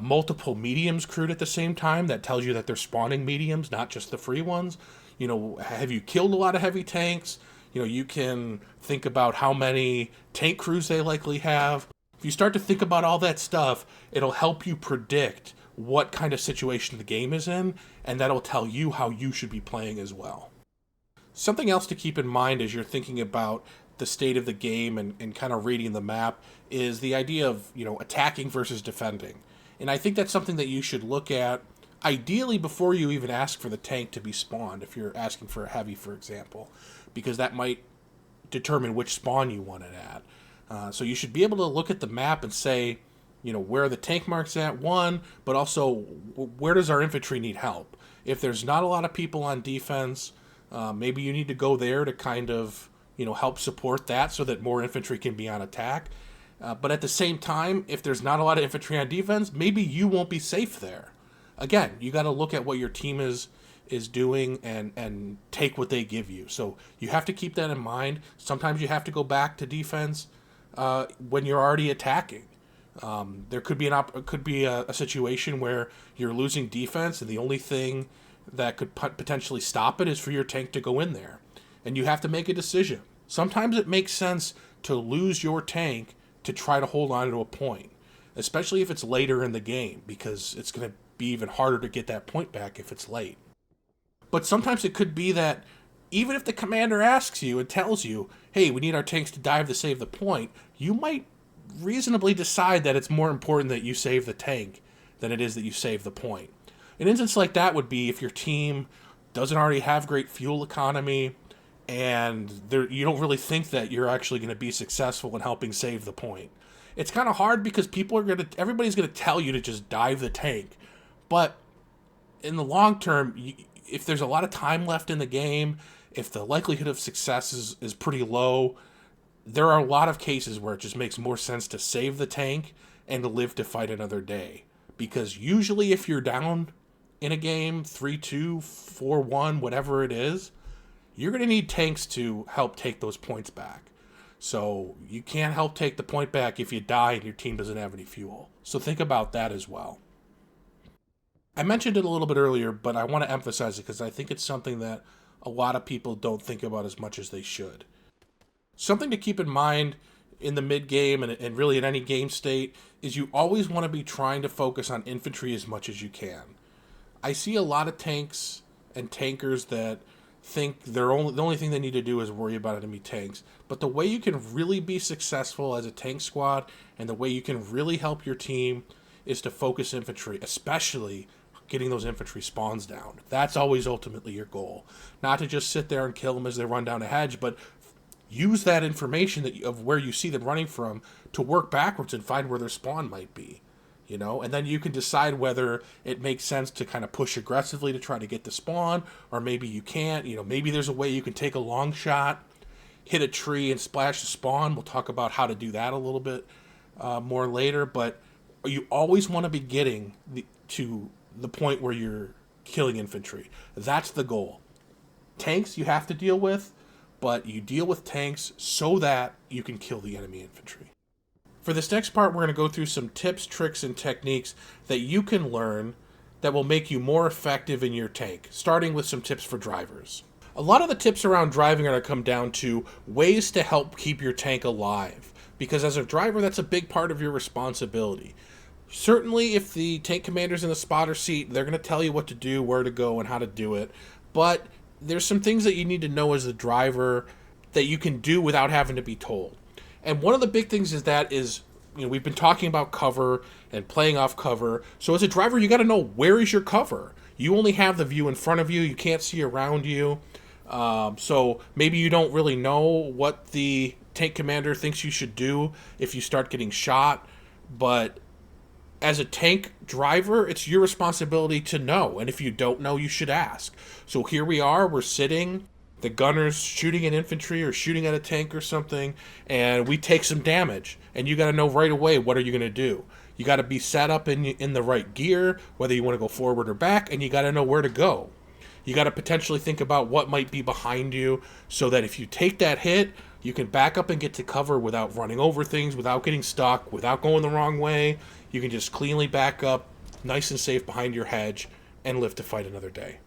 multiple mediums crewed at the same time? That tells you that they're spawning mediums, not just the free ones. Have you killed a lot of heavy tanks? You can think about how many tank crews they likely have. If you start to think about all that stuff, it'll help you predict what kind of situation the game is in, and that'll tell you how you should be playing as well. Something else to keep in mind as you're thinking about the state of the game and kind of reading the map is the idea of, attacking versus defending. And I think that's something that you should look at ideally before you even ask for the tank to be spawned, if you're asking for a heavy, for example, because that might determine which spawn you want it at. So you should be able to look at the map and say, where are the tank marks at, one, but also where does our infantry need help? If there's not a lot of people on defense, maybe you need to go there to kind of, help support that so that more infantry can be on attack. But at the same time, if there's not a lot of infantry on defense, maybe you won't be safe there. Again, you got to look at what your team is doing and take what they give you. So you have to keep that in mind. Sometimes you have to go back to defense when you're already attacking. There could be a situation where you're losing defense and the only thing that could potentially stop it is for your tank to go in there. And you have to make a decision. Sometimes it makes sense to lose your tank to try to hold on to a point, especially if it's later in the game, because it's going to be even harder to get that point back if it's late. But sometimes it could be that even if the commander asks you and tells you, hey, we need our tanks to dive to save the point, you might reasonably decide that it's more important that you save the tank than it is that you save the point. An instance like that would be if your team doesn't already have great fuel economy and you don't really think that you're actually going to be successful in helping save the point. It's kind of hard because everybody's gonna tell you to just dive the tank, but in the long term, if there's a lot of time left in the game, if the likelihood of success is pretty low, there are a lot of cases where it just makes more sense to save the tank and to live to fight another day. Because usually if you're down in a game, 3-2, 4-1, whatever it is, you're going to need tanks to help take those points back. So you can't help take the point back if you die and your team doesn't have any fuel. So think about that as well. I mentioned it a little bit earlier, but I want to emphasize it because I think it's something that a lot of people don't think about as much as they should. Something to keep in mind in the mid-game and really in any game state is you always want to be trying to focus on infantry as much as you can. I see a lot of tanks and tankers that think the only thing they need to do is worry about enemy tanks. But the way you can really be successful as a tank squad and the way you can really help your team is to focus infantry, especially getting those infantry spawns down. That's always ultimately your goal. Not to just sit there and kill them as they run down a hedge, but use that information of where you see them running from to work backwards and find where their spawn might be. And then you can decide whether it makes sense to kind of push aggressively to try to get the spawn, or maybe you can't. Maybe there's a way you can take a long shot, hit a tree, and splash the spawn. We'll talk about how to do that a little bit more later, but you always want to be getting to the point where you're killing infantry. That's the goal. Tanks you have to deal with, but you deal with tanks so that you can kill the enemy infantry. For this next part, we're going to go through some tips, tricks, and techniques that you can learn that will make you more effective in your tank, starting with some tips for drivers. A lot of the tips around driving are going to come down to ways to help keep your tank alive, because as a driver, that's a big part of your responsibility. Certainly, if the tank commander's in the spotter seat, they're going to tell you what to do, where to go, and how to do it, but there's some things that you need to know as a driver that you can do without having to be told. And one of the big things is we've been talking about cover and playing off cover. So as a driver, you got to know, where is your cover? You only have the view in front of you. You can't see around you. So maybe you don't really know what the tank commander thinks you should do if you start getting shot. But as a tank driver, it's your responsibility to know. And if you don't know, you should ask. So here we are, we're sitting, the gunner's shooting at infantry or shooting at a tank or something, and we take some damage. And you got to know right away, what are you going to do? You got to be set up in the right gear, whether you want to go forward or back, and you got to know where to go. You got to potentially think about what might be behind you so that if you take that hit, you can back up and get to cover without running over things, without getting stuck, without going the wrong way. You can just cleanly back up, nice and safe behind your hedge, and live to fight another day.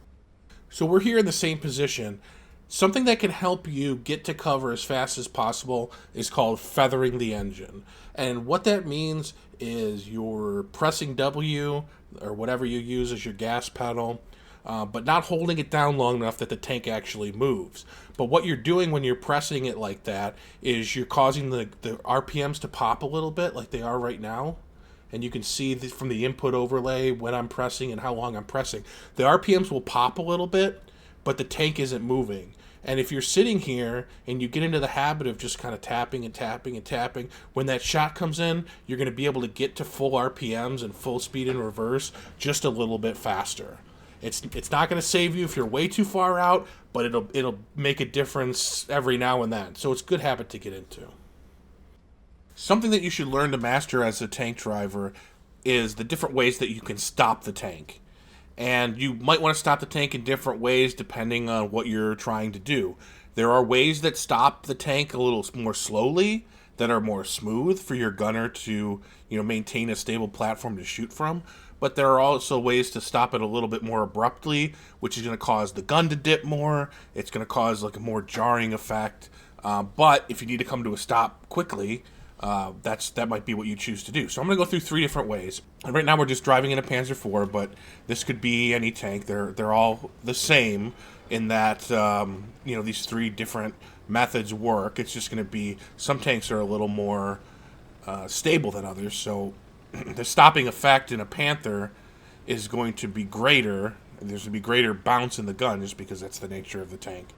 So we're here in the same position. Something that can help you get to cover as fast as possible is called feathering the engine. And what that means is you're pressing W or whatever you use as your gas pedal, but not holding it down long enough that the tank actually moves. But what you're doing when you're pressing it like that is you're causing the RPMs to pop a little bit like they are right now. And you can see from the input overlay when I'm pressing and how long I'm pressing. The RPMs will pop a little bit, but the tank isn't moving. And if you're sitting here and you get into the habit of just kind of tapping and tapping and tapping, when that shot comes in, you're going to be able to get to full RPMs and full speed in reverse just a little bit faster. It's not going to save you if you're way too far out, but it'll make a difference every now and then. So it's a good habit to get into. Something that you should learn to master as a tank driver is the different ways that you can stop the tank. And you might want to stop the tank in different ways depending on what you're trying to do. There are ways that stop the tank a little more slowly, that are more smooth for your gunner to, maintain a stable platform to shoot from. But there are also ways to stop it a little bit more abruptly, which is going to cause the gun to dip more. It's going to cause like a more jarring effect. But if you need to come to a stop quickly, that might be what you choose to do. So I'm going to go through 3 different ways. And right now we're just driving in a Panzer IV, but this could be any tank. They're all the same in that these 3 different methods work. It's just going to be some tanks are a little more stable than others. So the stopping effect in a Panther is going to be greater. There's going to be greater bounce in the gun just because that's the nature of the tank.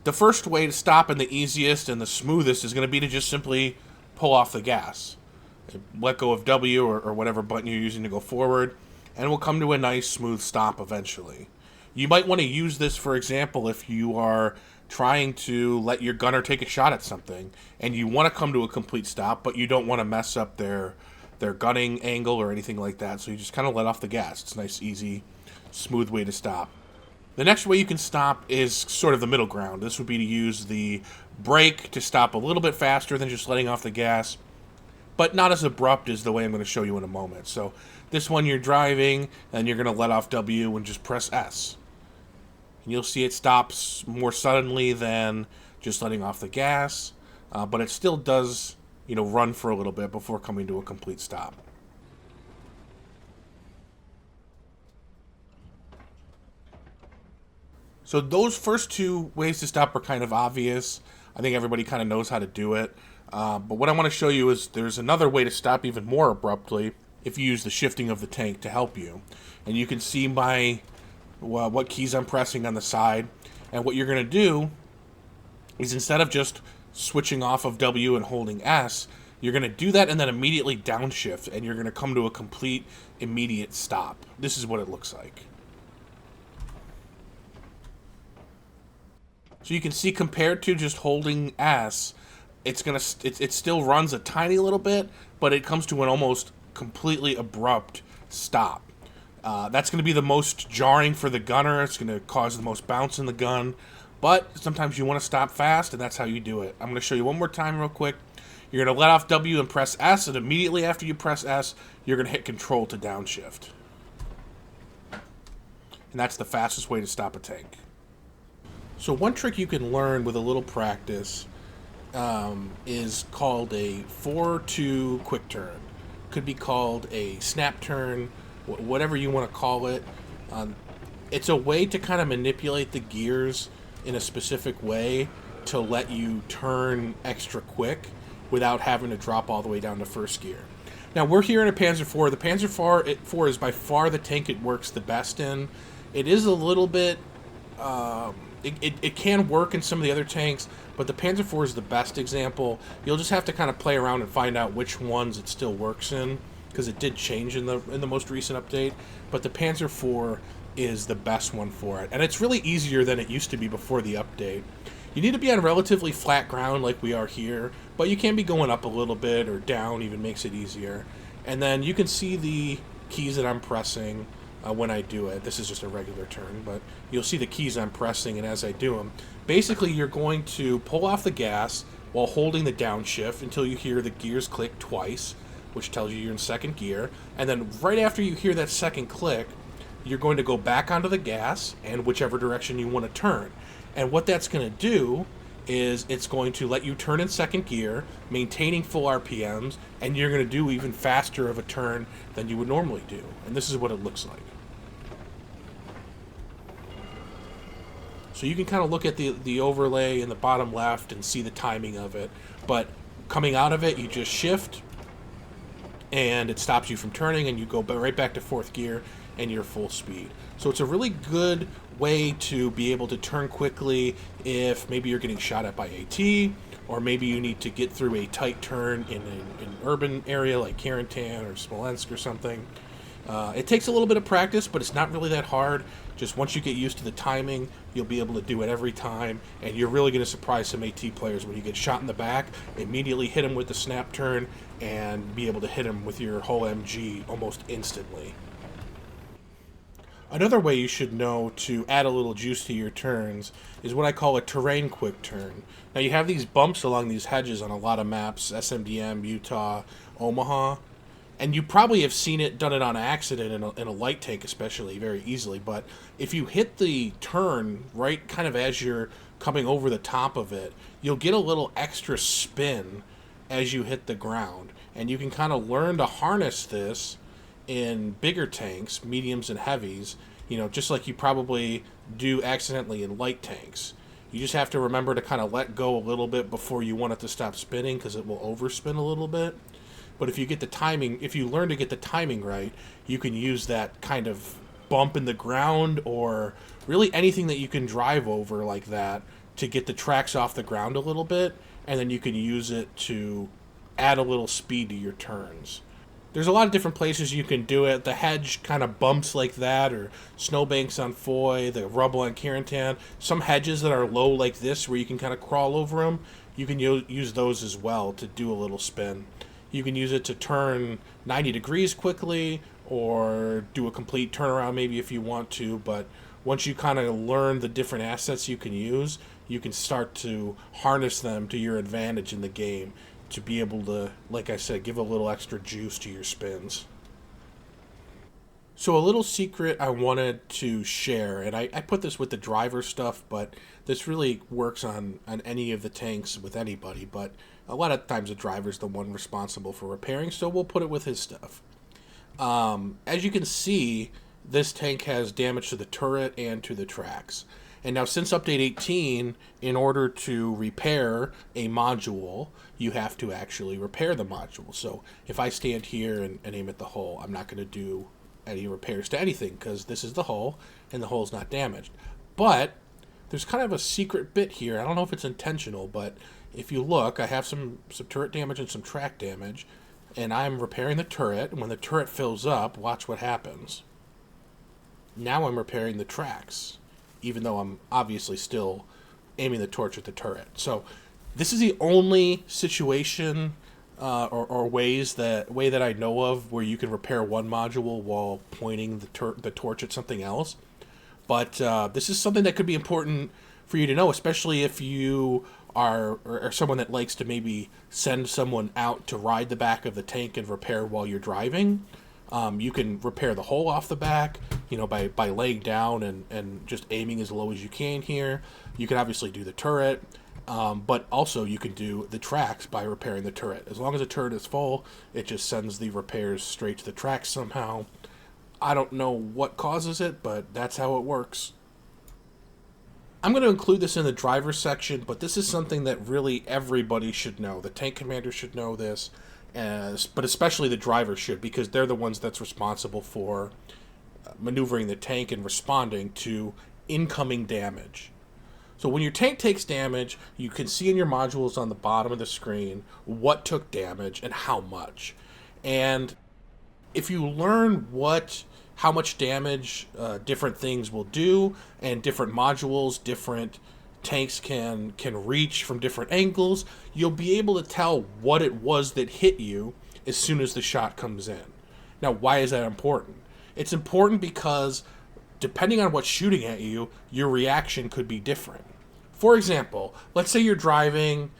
The first way to stop and the easiest and the smoothest is going to be to just simply pull off the gas. let go of W or whatever button you're using to go forward, and we'll come to a nice smooth stop eventually. You might want to use this, for example, if you are trying to let your gunner take a shot at something and you want to come to a complete stop, but you don't want to mess up their gunning angle or anything like that, so you just kind of let off the gas. It's a nice, easy, smooth way to stop. The next way you can stop is sort of the middle ground. This would be to use the brake to stop a little bit faster than just letting off the gas, but not as abrupt as the way I'm going to show you in a moment. So this one, you're driving, and you're going to let off W and just press S. And you'll see it stops more suddenly than just letting off the gas, but it still does, run for a little bit before coming to a complete stop. So those first two ways to stop are kind of obvious. I think everybody kind of knows how to do it. But what I want to show you is there's another way to stop even more abruptly if you use the shifting of the tank to help you. And you can see what keys I'm pressing on the side. And what you're going to do is, instead of just switching off of W and holding S, you're going to do that and then immediately downshift, and you're going to come to a complete immediate stop. This is what it looks like. So you can see, compared to just holding S, it still runs a tiny little bit, but it comes to an almost completely abrupt stop. That's going to be the most jarring for the gunner. It's going to cause the most bounce in the gun, but sometimes you want to stop fast, and that's how you do it. I'm going to show you one more time real quick. You're going to let off W and press S, and immediately after you press S, you're going to hit Control to downshift. And that's the fastest way to stop a tank. So one trick you can learn with a little practice is called a 4-2 quick turn. Could be called a snap turn, whatever you want to call it. It's a way to kind of manipulate the gears in a specific way to let you turn extra quick without having to drop all the way down to first gear. Now, we're here in a Panzer IV. The Panzer IV is by far the tank it works the best in. It is a little bit... It can work in some of the other tanks, but the Panzer IV is the best example. You'll just have to kind of play around and find out which ones it still works in, because it did change in the most recent update. But the Panzer IV is the best one for it, and it's really easier than it used to be before the update. You need to be on relatively flat ground like we are here, but you can be going up a little bit or down, even makes it easier. And then you can see the keys that I'm pressing when I do it. This is just a regular turn, but you'll see the keys I'm pressing, and as I do them, basically you're going to pull off the gas while holding the downshift until you hear the gears click twice, which tells you you're in second gear, and then right after you hear that second click, you're going to go back onto the gas and whichever direction you want to turn. And what that's going to do is it's going to let you turn in second gear, maintaining full RPMs, and you're going to do even faster of a turn than you would normally do. And this is what it looks like. So you can kind of look at the overlay in the bottom left and see the timing of it. But coming out of it, you just shift, and it stops you from turning, and you go right back to fourth gear, and you're full speed. So it's a really good way to be able to turn quickly if maybe you're getting shot at by AT, or maybe you need to get through a tight turn in an urban area like Carentan or Smolensk or something. It takes a little bit of practice, but it's not really that hard. Just once you get used to the timing, you'll be able to do it every time, and you're really going to surprise some AT players when you get shot in the back. Immediately hit them with the snap turn and be able to hit them with your whole MG almost instantly. Another way you should know to add a little juice to your turns is what I call a terrain quick turn. Now, you have these bumps along these hedges on a lot of maps, SMDM, Utah, Omaha, and you probably have seen it, done it on accident in a light tank especially, very easily. But if you hit the turn right kind of as you're coming over the top of it, you'll get a little extra spin as you hit the ground. And you can kind of learn to harness this in bigger tanks, mediums and heavies, just like you probably do accidentally in light tanks. You just have to remember to kind of let go a little bit before you want it to stop spinning, because it will overspin a little bit. But if you learn to get the timing right, you can use that kind of bump in the ground, or really anything that you can drive over like that, to get the tracks off the ground a little bit, and then you can use it to add a little speed to your turns. There's a lot of different places you can do it. The hedge kind of bumps like that, or snowbanks on Foy, the rubble on Kirantan. Some hedges that are low like this, where you can kind of crawl over them, you can use those as well to do a little spin. You can use it to turn 90 degrees quickly, or do a complete turnaround maybe if you want to, but once you kind of learn the different assets you can use, you can start to harness them to your advantage in the game to be able to, like I said, give a little extra juice to your spins. So a little secret I wanted to share, and I put this with the driver stuff, but this really works on any of the tanks with anybody, but a lot of times the driver's the one responsible for repairing, so we'll put it with his stuff. As you can see, this tank has damage to the turret and to the tracks. And now since update 18, in order to repair a module, you have to actually repair the module. So if I stand here and aim at the hull, I'm not going to do any repairs to anything because this is the hull and the hull's not damaged. But there's kind of a secret bit here. I don't know if it's intentional, but if you look, I have some turret damage and some track damage, and I'm repairing the turret, and when the turret fills up, watch what happens. Now I'm repairing the tracks, even though I'm obviously still aiming the torch at the turret. So this is the only situation or way that I know of where you can repair one module while pointing the torch at something else. But this is something that could be important for you to know, especially if you are someone that likes to maybe send someone out to ride the back of the tank and repair while you're driving. You can repair the hull off the back, by laying down and just aiming as low as you can here. You can obviously do the turret, but also you can do the tracks by repairing the turret. As long as the turret is full, it just sends the repairs straight to the tracks somehow. I don't know what causes it, but that's how it works. I'm going to include this in the driver section, but this is something that really everybody should know. The tank commander should know this, but especially the driver should, because they're the ones that's responsible for maneuvering the tank and responding to incoming damage. So when your tank takes damage, you can see in your modules on the bottom of the screen what took damage and how much. And if you learn how much damage different things will do, and different modules, different tanks can reach from different angles, you'll be able to tell what it was that hit you as soon as the shot comes in. Now, why is that important? It's important because depending on what's shooting at you, your reaction could be different. For example, let's say you're driving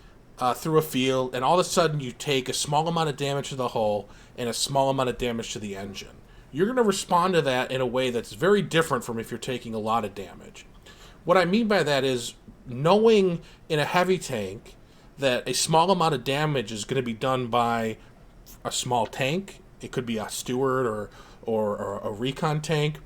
through a field and all of a sudden you take a small amount of damage to the hull and a small amount of damage to the engine. You're going to respond to that in a way that's very different from if you're taking a lot of damage. What I mean by that is knowing in a heavy tank that a small amount of damage is going to be done by a small tank. It could be a steward or a recon tank.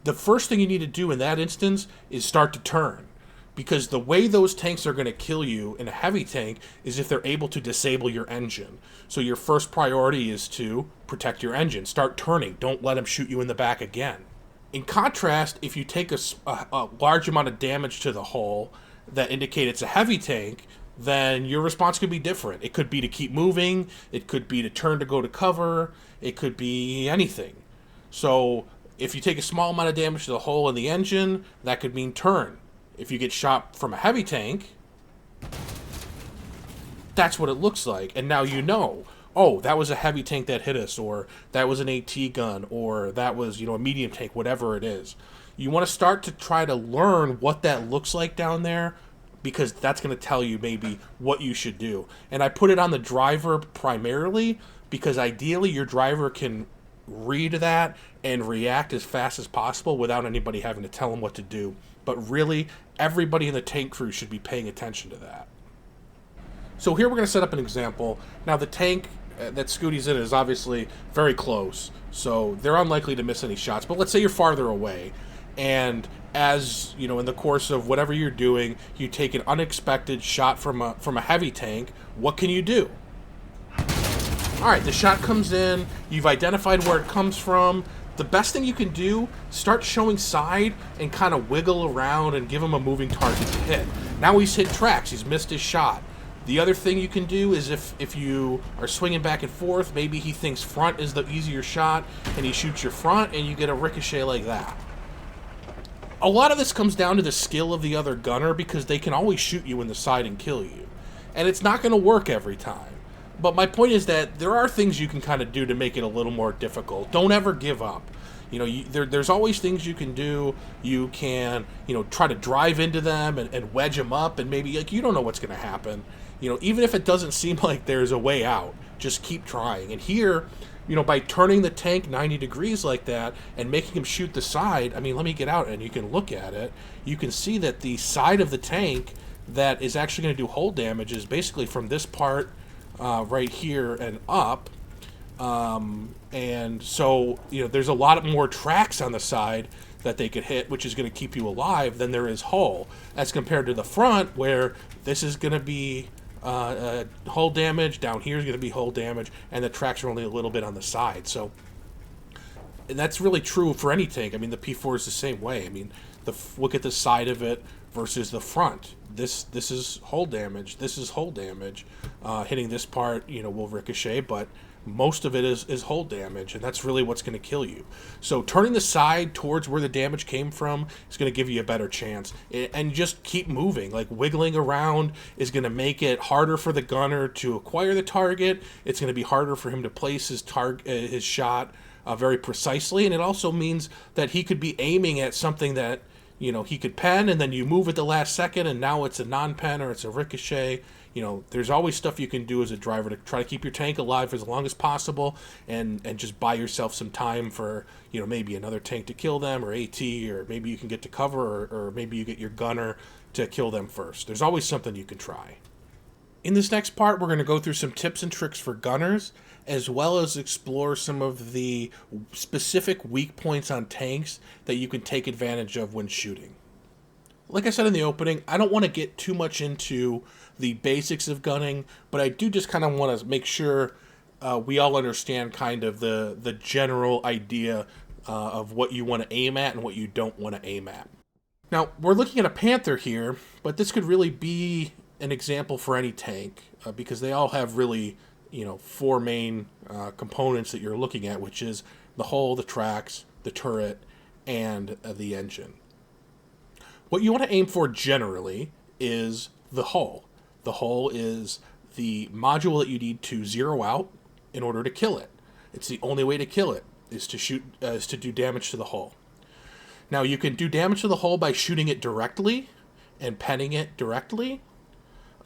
The first thing you need to do in that instance is start to turn, because the way those tanks are going to kill you in a heavy tank is if they're able to disable your engine. So your first priority is to protect your engine. Start turning. Don't let them shoot you in the back again. In contrast, if you take a large amount of damage to the hull that indicate it's a heavy tank, then your response could be different. It could be to keep moving. It could be to turn to go to cover. It could be anything. So if you take a small amount of damage to the hull and the engine, that could mean turn. If you get shot from a heavy tank, that's what it looks like. And now you know, oh, that was a heavy tank that hit us, or that was an AT gun, or that was, a medium tank, whatever it is. You want to start to try to learn what that looks like down there, because that's going to tell you maybe what you should do. And I put it on the driver primarily because ideally your driver can read that and react as fast as possible without anybody having to tell them what to do. But really, everybody in the tank crew should be paying attention to that. So here we're going to set up an example. Now the tank that Scooty's in is obviously very close, so they're unlikely to miss any shots. But let's say you're farther away, and as in the course of whatever you're doing, you take an unexpected shot from a heavy tank. What can you do? All right, the shot comes in. You've identified where it comes from. The best thing you can do, start showing side and kind of wiggle around and give him a moving target to hit. Now he's hit tracks. He's missed his shot. The other thing you can do is if you are swinging back and forth, maybe he thinks front is the easier shot, and he shoots your front, and you get a ricochet like that. A lot of this comes down to the skill of the other gunner, because they can always shoot you in the side and kill you. And it's not going to work every time. But my point is that there are things you can kind of do to make it a little more difficult. Don't ever give up. You know, there's always things you can do. You can, try to drive into them and wedge them up, and maybe, like, you don't know what's going to happen. Even if it doesn't seem like there's a way out, just keep trying. And here, by turning the tank 90 degrees like that and making him shoot the side, I mean, let me get out and you can look at it. You can see that the side of the tank that is actually going to do hull damage is basically from this part right here and up. And so, there's a lot more tracks on the side that they could hit, which is going to keep you alive, than there is hull, as compared to the front, where this is going to be hull damage, down here is going to be hull damage, and the tracks are only a little bit on the side. So, and that's really true for any tank. I mean, the P4 is the same way. I mean, look at the side of it versus the front. This is hull damage. This is hull damage. Hitting this part, will ricochet, but most of it is hull damage, and that's really what's going to kill you. So turning the side towards where the damage came from is going to give you a better chance. And just keep moving. Like, wiggling around is going to make it harder for the gunner to acquire the target. It's going to be harder for him to place his shot very precisely, and it also means that he could be aiming at something that he could pen, and then you move at the last second, and now it's a non-pen or it's a ricochet. There's always stuff you can do as a driver to try to keep your tank alive for as long as possible, and just buy yourself some time for, maybe another tank to kill them, or AT, or maybe you can get to cover, or maybe you get your gunner to kill them first. There's always something you can try. In this next part, we're going to go through some tips and tricks for gunners, as well as explore some of the specific weak points on tanks that you can take advantage of when shooting. Like I said in the opening, I don't want to get too much into the basics of gunning, but I do just kind of want to make sure we all understand kind of the general idea of what you want to aim at and what you don't want to aim at. Now, we're looking at a Panther here, but this could really be an example for any tank, because they all have really, four main components that you're looking at, which is the hull, the tracks, the turret, and the engine. What you want to aim for generally is the hull. The hull is the module that you need to zero out in order to kill it. It's the only way to kill it, is to do damage to the hull. Now, you can do damage to the hull by shooting it directly and penning it directly.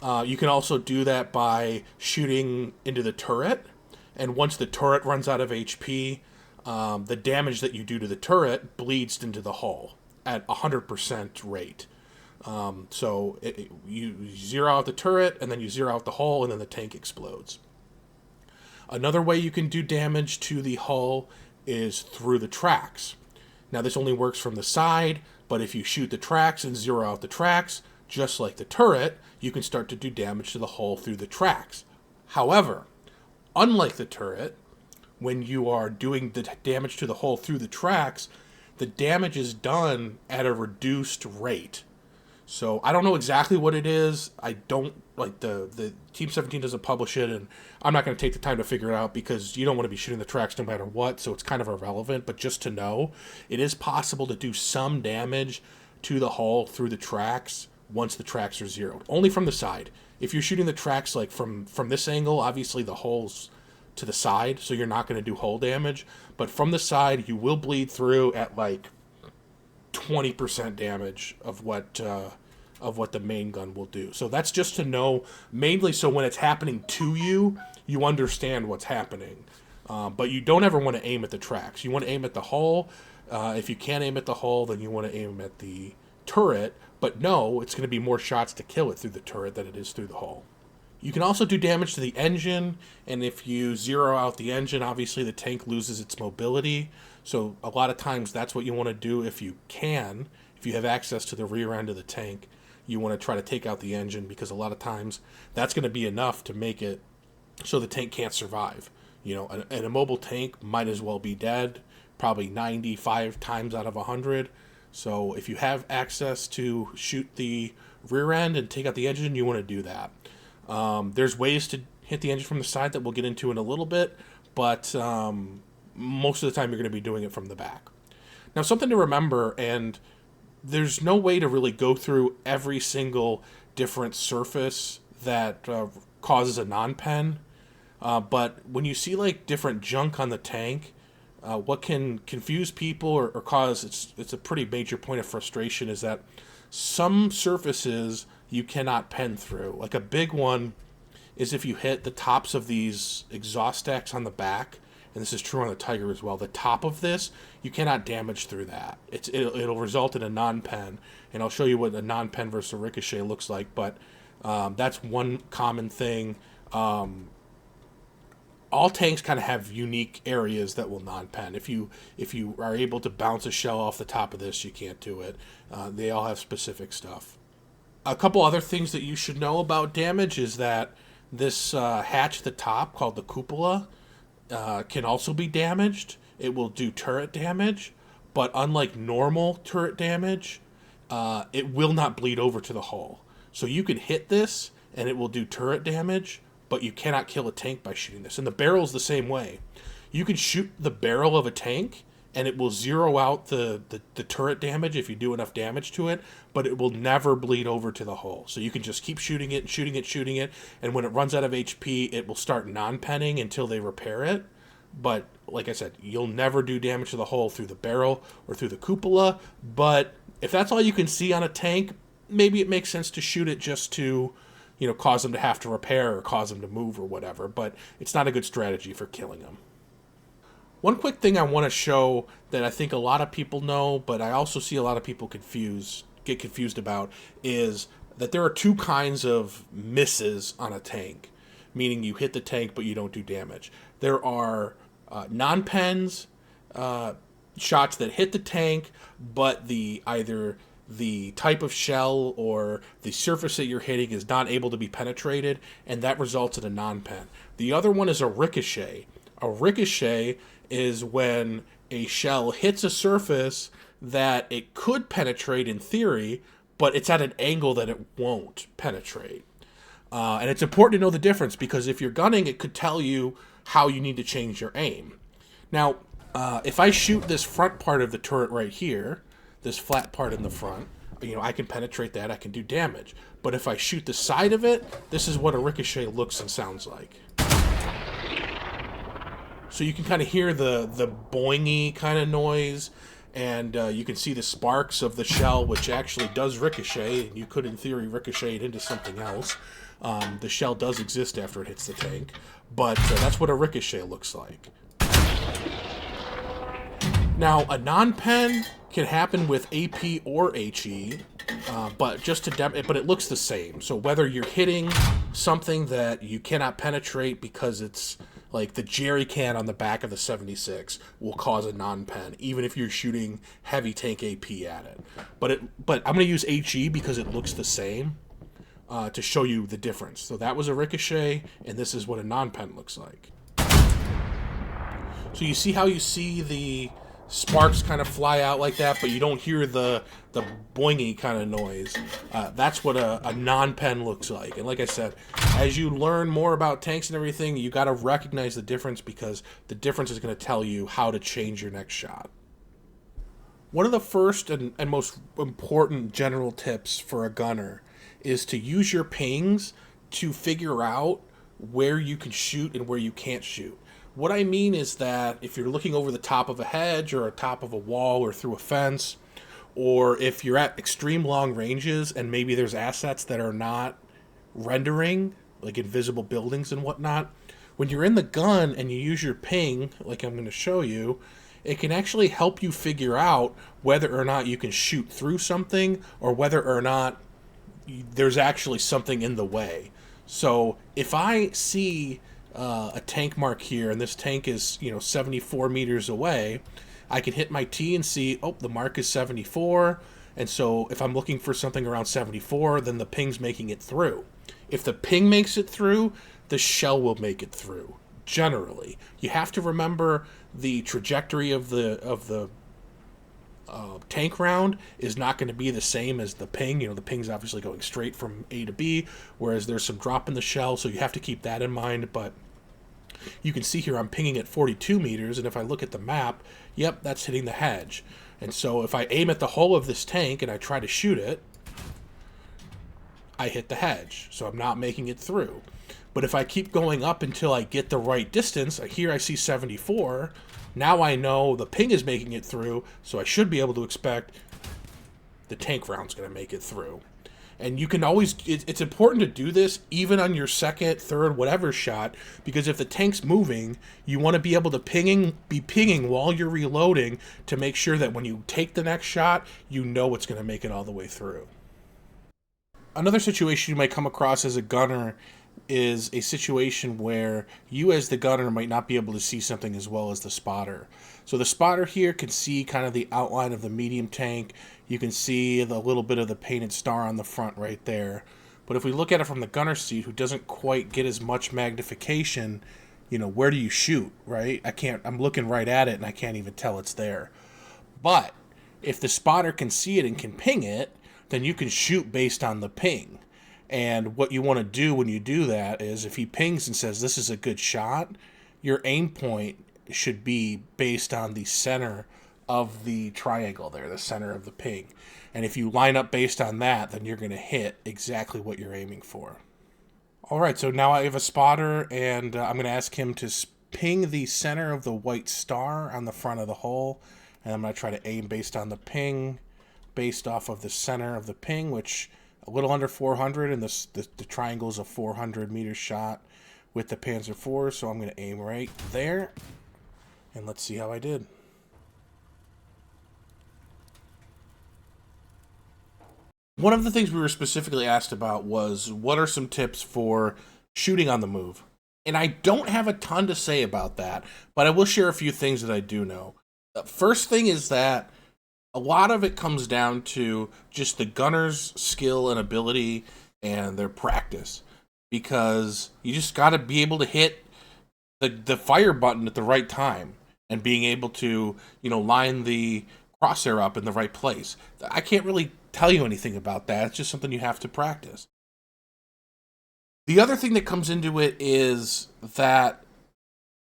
You can also do that by shooting into the turret, and once the turret runs out of HP, the damage that you do to the turret bleeds into the hull at 100% rate. So you zero out the turret, and then you zero out the hull, and then the tank explodes. Another way you can do damage to the hull is through the tracks. Now, this only works from the side, but if you shoot the tracks and zero out the tracks, just like the turret, you can start to do damage to the hull through the tracks. However, unlike the turret, when you are doing the damage to the hull through the tracks, the damage is done at a reduced rate. So I don't know exactly what it is. I don't, like, the Team 17 doesn't publish it, and I'm not going to take the time to figure it out, because you don't want to be shooting the tracks no matter what, so it's kind of irrelevant. But just to know, it is possible to do some damage to the hull through the tracks once the tracks are zeroed. Only from the side. If you're shooting the tracks, like, from this angle, obviously the hull's to the side, so you're not going to do hull damage. But from the side, you will bleed through at, like, 20% damage of what the main gun will do. So that's just to know, mainly so when it's happening to you, you understand what's happening. But you don't ever want to aim at the tracks. You want to aim at the hull. If you can't aim at the hull, then you want to aim at the turret. But no, it's going to be more shots to kill it through the turret than it is through the hull. You can also do damage to the engine, and if you zero out the engine, obviously the tank loses its mobility. So a lot of times that's what you want to do if you can. If you have access to the rear end of the tank, you want to try to take out the engine, because a lot of times that's going to be enough to make it so the tank can't survive. An immobile tank might as well be dead, probably 95 times out of 100. So if you have access to shoot the rear end and take out the engine, you want to do that. There's ways to hit the engine from the side that we'll get into in a little bit, but most of the time you're going to be doing it from the back. Now, something to remember, and there's no way to really go through every single different surface that causes a non-pen, but when you see like different junk on the tank, what can confuse people or cause it's a pretty major point of frustration is that some surfaces you cannot pen through. Like a big one is if you hit the tops of these exhaust stacks on the back, and this is true on the Tiger as well, the top of this, you cannot damage through that. It'll result in a non-pen, and I'll show you what a non-pen versus a Ricochet looks like, but that's one common thing. All tanks kind of have unique areas that will non-pen. If you are able to bounce a shell off the top of this, you can't do it. They all have specific stuff. A couple other things that you should know about damage is that this hatch at the top, called the cupola, can also be damaged. It will do turret damage, but unlike normal turret damage, it will not bleed over to the hull. So you can hit this, and it will do turret damage, but you cannot kill a tank by shooting this. And the barrel's the same way. You can shoot the barrel of a tank, and it will zero out the turret damage if you do enough damage to it, but it will never bleed over to the hull. So you can just keep shooting it and shooting it, shooting it, and when it runs out of HP, it will start non-penning until they repair it. But, like I said, you'll never do damage to the hull through the barrel or through the cupola, but if that's all you can see on a tank, maybe it makes sense to shoot it just to, cause them to have to repair or cause them to move or whatever, but it's not a good strategy for killing them. One quick thing I want to show that I think a lot of people know, but I also see a lot of people get confused about, is that there are two kinds of misses on a tank, meaning you hit the tank but you don't do damage. There are non-pens, shots that hit the tank, but either the type of shell or the surface that you're hitting is not able to be penetrated, and that results in a non-pen. The other one is a ricochet. A ricochet is when a shell hits a surface that it could penetrate in theory, but it's at an angle that it won't penetrate. And it's important to know the difference, because if you're gunning, it could tell you how you need to change your aim. Now, if I shoot this front part of the turret right here, this flat part in the front, I can penetrate that, I can do damage. But if I shoot the side of it, this is what a ricochet looks and sounds like. So you can kind of hear the boingy kind of noise, and you can see the sparks of the shell, which actually does ricochet, and you could, in theory, ricochet it into something else. The shell does exist after it hits the tank, but that's what a ricochet looks like. Now, a non-pen can happen with AP or HE, but but it looks the same. So whether you're hitting something that you cannot penetrate because it's like the jerry can on the back of the 76 will cause a non-pen, even if you're shooting heavy tank AP at it. But I'm going to use HE because it looks the same to show you the difference. So that was a ricochet, and this is what a non-pen looks like. So you see how you see the sparks kind of fly out like that, but you don't hear the boingy kind of noise. That's what a non-pen looks like. And like I said, as you learn more about tanks and everything, you got to recognize the difference, because the difference is going to tell you how to change your next shot. One of the first and most important general tips for a gunner is to use your pings to figure out where you can shoot and where you can't shoot. What I mean is that if you're looking over the top of a hedge or a top of a wall or through a fence, or if you're at extreme long ranges and maybe there's assets that are not rendering, like invisible buildings and whatnot, when you're in the gun and you use your ping, like I'm going to show you, it can actually help you figure out whether or not you can shoot through something or whether or not there's actually something in the way. So if I see a tank mark here, and this tank is 74 meters away, I can hit my T and see, oh, the mark is 74, and so if I'm looking for something around 74, then the ping's making it through. If the ping makes it through, the shell will make it through. Generally, you have to remember the trajectory of the tank round is not going to be the same as the ping. The ping's obviously going straight from A to B, whereas there's some drop in the shell, so you have to keep that in mind. But you can see here I'm pinging at 42 meters, and if I look at the map, yep, that's hitting the hedge. And so if I aim at the hull of this tank and I try to shoot it, I hit the hedge, so I'm not making it through. But if I keep going up until I get the right distance, here I see 74, now I know the ping is making it through, so I should be able to expect the tank round's going to make it through. And you can always, it's important to do this even on your second, third, whatever shot, because if the tank's moving, you want to be able to be pinging while you're reloading to make sure that when you take the next shot, you know it's going to make it all the way through. Another situation you might come across as a gunner is a situation where you as the gunner might not be able to see something as well as the spotter. So the spotter here can see kind of the outline of the medium tank. You can see the little bit of the painted star on the front right there. But if we look at it from the gunner seat, who doesn't quite get as much magnification, where do you shoot, right? I'm looking right at it and I can't even tell it's there. But if the spotter can see it and can ping it, then you can shoot based on the ping. And what you want to do when you do that is if he pings and says this is a good shot, your aim point should be based on the center of the triangle there, the center of the ping. And if you line up based on that, then you're going to hit exactly what you're aiming for. All right, so now I have a spotter, and I'm going to ask him to ping the center of the white star on the front of the hole. And I'm going to try to aim based on the ping, based off of the center of the ping, which a little under 400, and the triangle is a 400-meter shot with the Panther 4, so I'm going to aim right there, and let's see how I did. One of the things we were specifically asked about was, what are some tips for shooting on the move? And I don't have a ton to say about that, but I will share a few things that I do know. The first thing is that a lot of it comes down to just the gunner's skill and ability and their practice, because you just got to be able to hit the fire button at the right time and being able to, line the crosshair up in the right place. I can't really tell you anything about that. It's just something you have to practice. The other thing that comes into it is that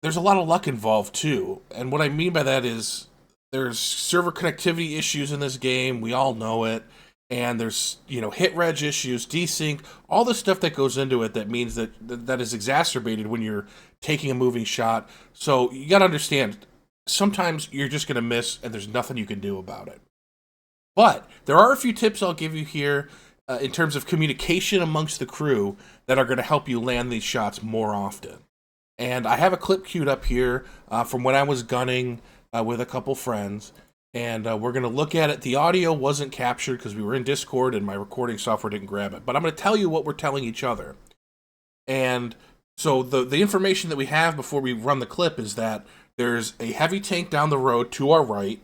there's a lot of luck involved too. And what I mean by that is there's server connectivity issues in this game. We all know it. And there's, hit reg issues, desync, all the stuff that goes into it that means that is exacerbated when you're taking a moving shot. So you got to understand, sometimes you're just going to miss and there's nothing you can do about it. But there are a few tips I'll give you here in terms of communication amongst the crew that are going to help you land these shots more often. And I have a clip queued up here from when I was gunning with a couple friends. And we're going to look at it. The audio wasn't captured because we were in Discord and my recording software didn't grab it. But I'm going to tell you what we're telling each other. And so the information that we have before we run the clip is that there's a heavy tank down the road to our right.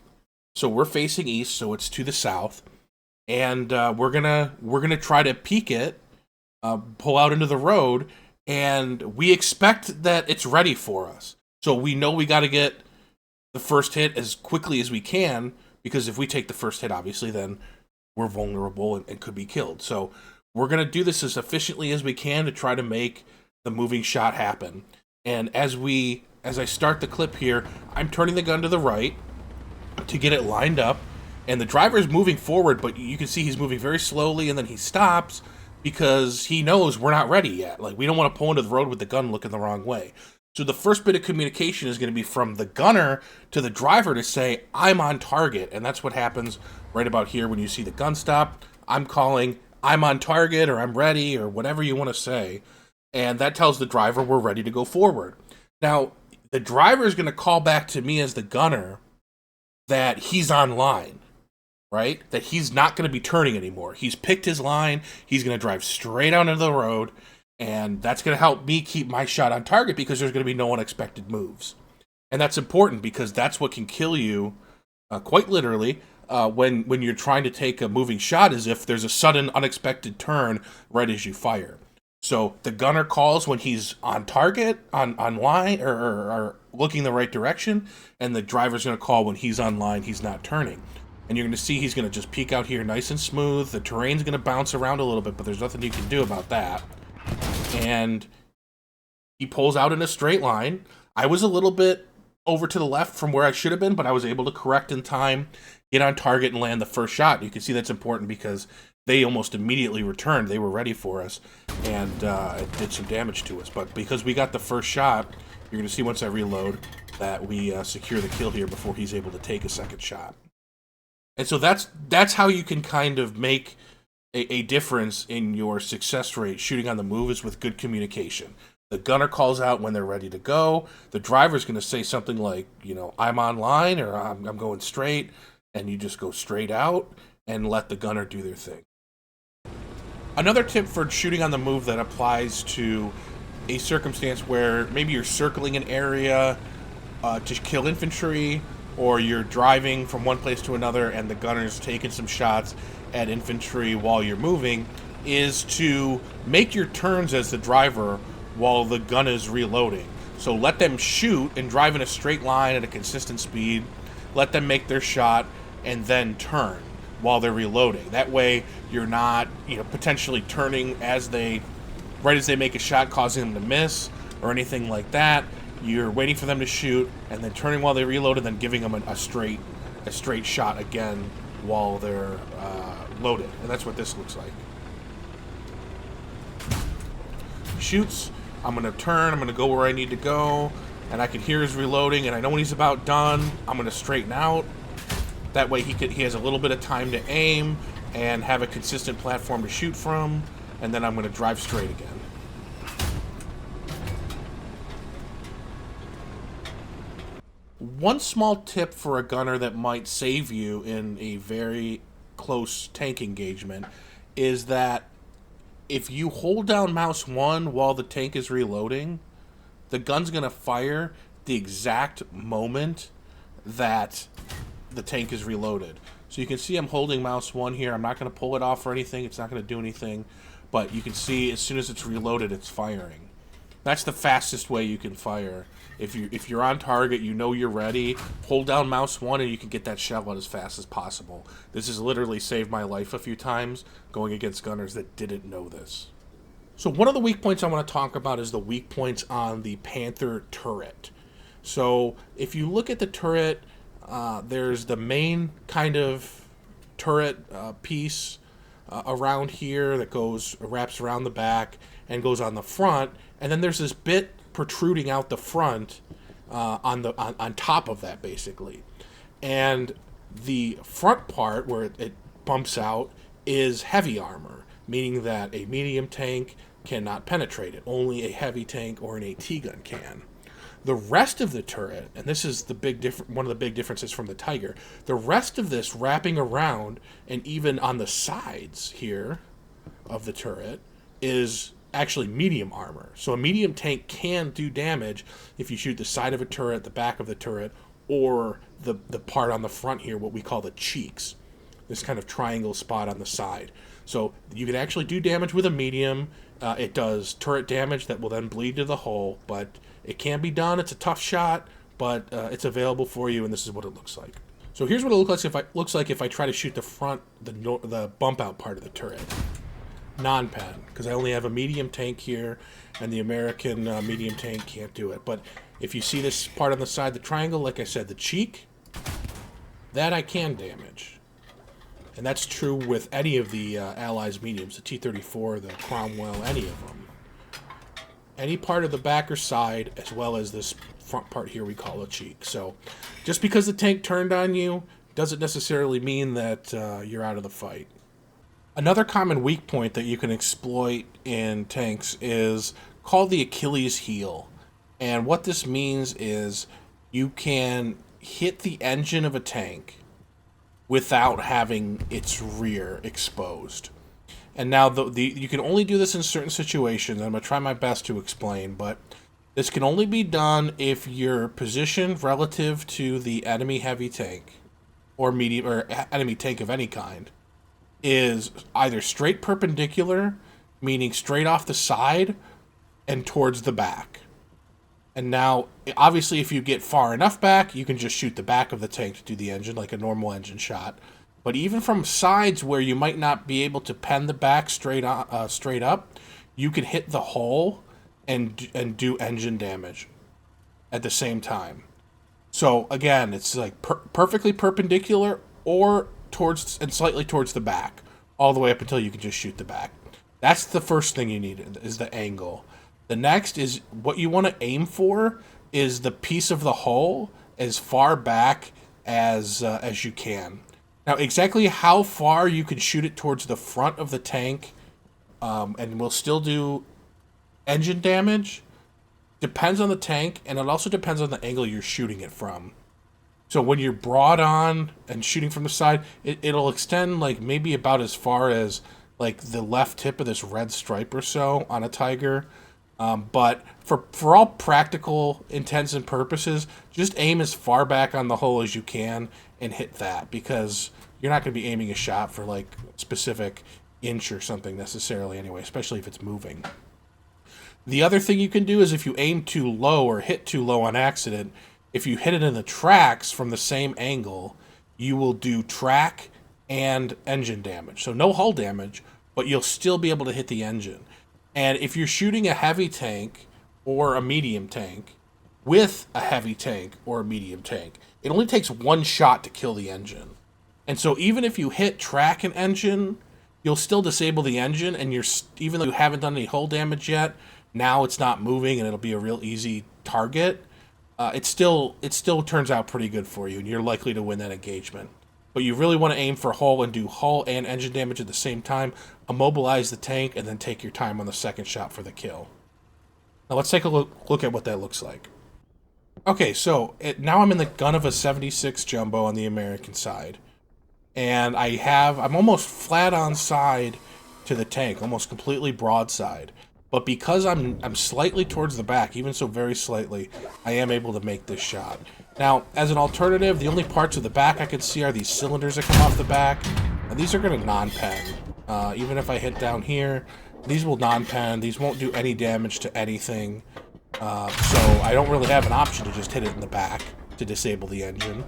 So we're facing east, so it's to the south. And we're gonna try to peek it, pull out into the road, and we expect that it's ready for us. So we know we got to get the first hit as quickly as we can, because if we take the first hit, obviously, then we're vulnerable and could be killed. So we're going to do this as efficiently as we can to try to make the moving shot happen. And as I start the clip here, I'm turning the gun to the right to get it lined up, and the driver is moving forward, but you can see he's moving very slowly, and then he stops because he knows we're not ready yet. Like, we don't want to pull into the road with the gun looking the wrong way. So the first bit of communication is going to be from the gunner to the driver to say, I'm on target. And that's what happens right about here when you see the gun stop. I'm calling, I'm on target, or I'm ready, or whatever you want to say. And that tells the driver we're ready to go forward. Now, the driver is going to call back to me as the gunner that he's online, right? That he's not going to be turning anymore. He's picked his line. He's going to drive straight out into the road. And that's going to help me keep my shot on target because there's going to be no unexpected moves. And that's important because that's what can kill you, quite literally, when you're trying to take a moving shot, is if there's a sudden unexpected turn right as you fire. So the gunner calls when he's on target, on line, or looking the right direction, and the driver's going to call when he's on line, he's not turning. And you're going to see he's going to just peek out here nice and smooth. The terrain's going to bounce around a little bit, but there's nothing you can do about that. And he pulls out in a straight line. I was a little bit over to the left from where I should have been, but I was able to correct in time, get on target, and land the first shot. You can see that's important because they almost immediately returned. They were ready for us, and it did some damage to us. But because we got the first shot, you're going to see once I reload that we secure the kill here before he's able to take a second shot. And so that's how you can kind of make a difference in your success rate shooting on the move, is with good communication. The gunner calls out when they're ready to go. The driver's going to say something like, you know, I'm online, or I'm going straight, and you just go straight out and let the gunner do their thing. Another tip for shooting on the move that applies to a circumstance where maybe you're circling an area to kill infantry, or you're driving from one place to another and the gunner's taking some shots at infantry while you're moving, is to make your turns as the driver while the gun is reloading. So let them shoot and drive in a straight line at a consistent speed. Let them make their shot and then turn while they're reloading. That way you're not, potentially turning right as they make a shot, causing them to miss or anything like that. You're waiting for them to shoot and then turning while they reload, and then giving them a straight shot again while they're loaded. And that's what this looks like. Shoots. I'm going to turn. I'm going to go where I need to go. And I can hear his reloading, and I know when he's about done, I'm going to straighten out. That way he has a little bit of time to aim and have a consistent platform to shoot from. And then I'm going to drive straight again. One small tip for a gunner that might save you in a very close tank engagement is that if you hold down mouse 1 while the tank is reloading, the gun's going to fire the exact moment that the tank is reloaded. So you can see I'm holding mouse 1 here. I'm not going to pull it off or anything. It's not going to do anything. But you can see as soon as it's reloaded, it's firing. That's the fastest way you can fire. If you're on target, you know you're ready, hold down mouse 1 and you can get that shell out as fast as possible. This has literally saved my life a few times going against gunners that didn't know this. So one of the weak points I want to talk about is the weak points on the Panther turret. So if you look at the turret, there's the main kind of turret piece around here that wraps around the back and goes on the front, and then there's this bit protruding out the front on top of that, basically. And the front part where it bumps out is heavy armor, meaning that a medium tank cannot penetrate it. Only a heavy tank or an AT gun can. The rest of the turret, and this is one of the big differences from the Tiger, the rest of this wrapping around and even on the sides here of the turret is actually medium armor. So a medium tank can do damage if you shoot the side of a turret, the back of the turret, or the part on the front here, what we call the cheeks, this kind of triangle spot on the side. So you can actually do damage with a medium. It does turret damage that will then bleed to the hull, but it can be done. It's a tough shot, but it's available for you, and this is what it looks like. So here's what it looks like if I try to shoot the front, the bump out part of the turret. Non-pen, because I only have a medium tank here, and the American medium tank can't do it. But if you see this part on the side, the triangle, like I said, the cheek, that I can damage. And that's true with any of the Allies mediums, the T-34, the Cromwell, any of them. Any part of the back or side, as well as this front part here we call a cheek. So just because the tank turned on you doesn't necessarily mean that you're out of the fight. Another common weak point that you can exploit in tanks is called the Achilles heel. And what this means is you can hit the engine of a tank without having its rear exposed. And now you can only do this in certain situations. I'm going to try my best to explain, but this can only be done if your position relative to the enemy heavy tank or medium or enemy tank of any kind is either straight perpendicular, meaning straight off the side and towards the back. And now, obviously, if you get far enough back, you can just shoot the back of the tank to do the engine, like a normal engine shot. But even from sides where you might not be able to pen the back straight up, you can hit the hull and do engine damage at the same time. So again, it's like perfectly perpendicular or towards and slightly towards the back, all the way up until you can just shoot the back. That's the first thing you need, is the angle. The next is what you want to aim for is the piece of the hull as far back as you can. Now, exactly how far you can shoot it towards the front of the tank and will still do engine damage depends on the tank, and it also depends on the angle you're shooting it from. So when you're broad on and shooting from the side, it'll extend like maybe about as far as like the left tip of this red stripe or so on a Tiger. But for all practical intents and purposes, just aim as far back on the hull as you can and hit that, because you're not going to be aiming a shot for like specific inch or something necessarily anyway, especially if it's moving. The other thing you can do is if you aim too low or hit too low on accident, if you hit it in the tracks from the same angle, you will do track and engine damage. So no hull damage, but you'll still be able to hit the engine. And if you're shooting a heavy tank or a medium tank with a heavy tank or a medium tank, it only takes one shot to kill the engine. And so even if you hit track and engine, you'll still disable the engine, and even though you haven't done any hull damage yet, now it's not moving and it'll be a real easy target. It still turns out pretty good for you, and you're likely to win that engagement. But you really want to aim for hull and do hull and engine damage at the same time, immobilize the tank, and then take your time on the second shot for the kill. Now let's take a look at what that looks like. Okay, so now I'm in the gun of a 76 Jumbo on the American side. And I'm almost flat on side to the tank, almost completely broadside. But because I'm slightly towards the back, even so very slightly, I am able to make this shot. Now, as an alternative, the only parts of the back I can see are these cylinders that come off the back. And these are going to non-pen. Even if I hit down here, these will non-pen. These won't do any damage to anything. So I don't really have an option to just hit it in the back to disable the engine.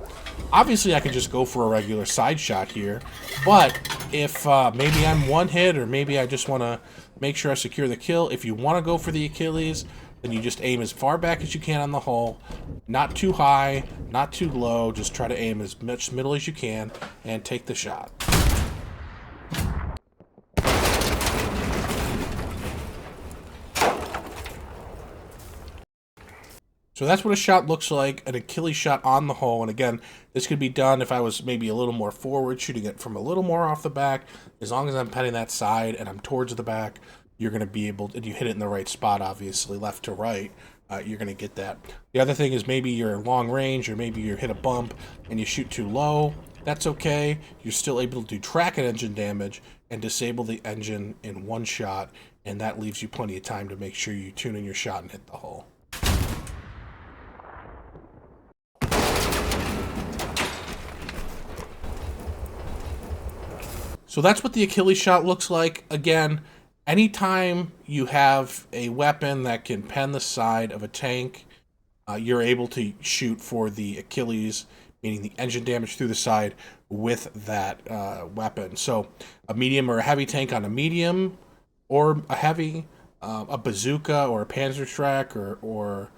Obviously, I could just go for a regular side shot here. But if maybe I'm one hit, or maybe I just want to make sure I secure the kill, if you want to go for the Achilles, then you just aim as far back as you can on the hull. Not too high, not too low. Just try to aim as much middle as you can and take the shot. So that's what a shot looks like, an Achilles shot on the hull. And again, this could be done if I was maybe a little more forward, shooting it from a little more off the back. As long as I'm penning that side and I'm towards the back, you're going to be able to, and you hit it in the right spot, obviously, left to right, you're going to get that. The other thing is maybe you're long range, or maybe you hit a bump and you shoot too low. That's okay. You're still able to do track and engine damage and disable the engine in one shot, and that leaves you plenty of time to make sure you tune in your shot and hit the hull. So that's what the Achilles shot looks like. Again, anytime you have a weapon that can pen the side of a tank, you're able to shoot for the Achilles, meaning the engine damage through the side with that weapon. So a medium or a heavy tank on a medium or a heavy, a bazooka or a Panzerschreck or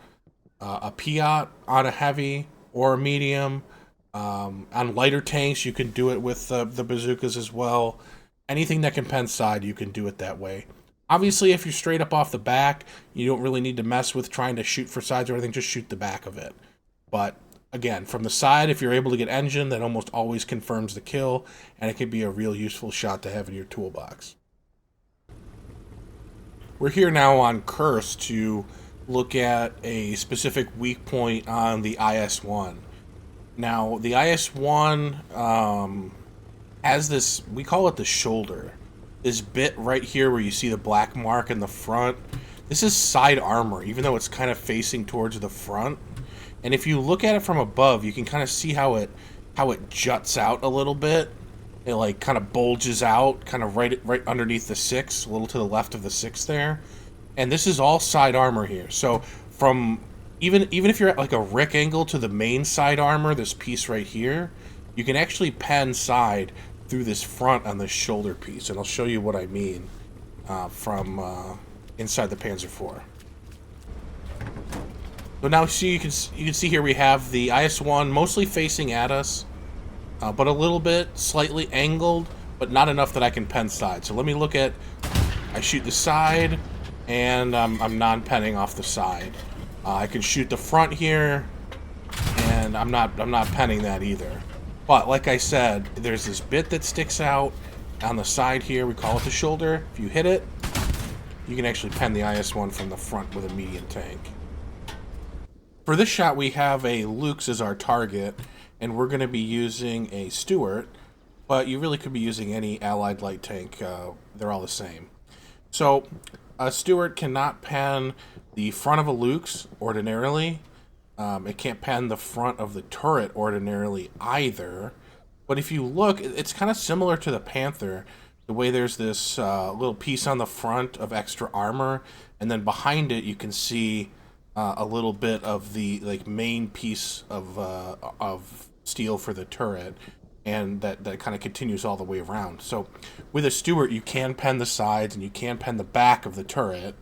a Piat on a heavy or a medium. On lighter tanks, you can do it with the bazookas as well. Anything that can pen side, you can do it that way. Obviously, if you're straight up off the back, you don't really need to mess with trying to shoot for sides or anything. Just shoot the back of it. But again, from the side, if you're able to get engine, that almost always confirms the kill, and it can be a real useful shot to have in your toolbox. We're here now on Curse to look at a specific weak point on the IS-1. Now, the IS-1 has this, we call it the shoulder. This bit right here where you see the black mark in the front. This is side armor, even though it's kind of facing towards the front. And if you look at it from above, you can kind of see how it juts out a little bit. It like kind of bulges out, kind of right underneath the 6, a little to the left of the 6 there. And this is all side armor here. So from even if you're at like a Rick angle to the main side armor, this piece right here, you can actually pen side through this front on this shoulder piece, and I'll show you what I mean from inside the Panzer IV. So now you can see here we have the IS-1 mostly facing at us, but a little bit slightly angled, but not enough that I can pen side. So let me look at, I shoot the side, and I'm non-penning off the side. I can shoot the front here, and I'm not penning that either. But like I said, there's this bit that sticks out on the side here. We call it the shoulder. If you hit it, you can actually pen the IS-1 from the front with a medium tank. For this shot, we have a Luchs as our target, and we're going to be using a Stuart, but you really could be using any allied light tank. They're all the same. So a Stuart cannot pen the front of a Luchs ordinarily. It can't pen the front of the turret ordinarily either. But if you look, it's kind of similar to the Panther, the way there's this little piece on the front of extra armor, and then behind it you can see a little bit of the main piece of steel for the turret, and that kind of continues all the way around. So with a Stuart, you can pen the sides and you can pen the back of the turret,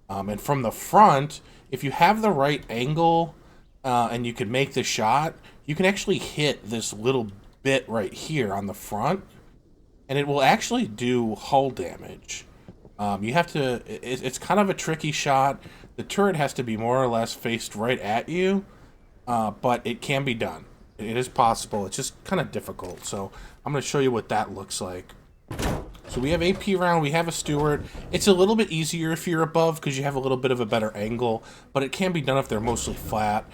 and from the front, if you have the right angle and you can make the shot, you can actually hit this little bit right here on the front, and it will actually do hull damage. You have to, it's kind of a tricky shot. The turret has to be more or less faced right at you, but it can be done. It is possible. It's just kind of difficult. So I'm going to show you what that looks like. So we have AP round. We have a Stuart. It's a little bit easier if you're above because you have a little bit of a better angle, but it can be done if they're mostly flat.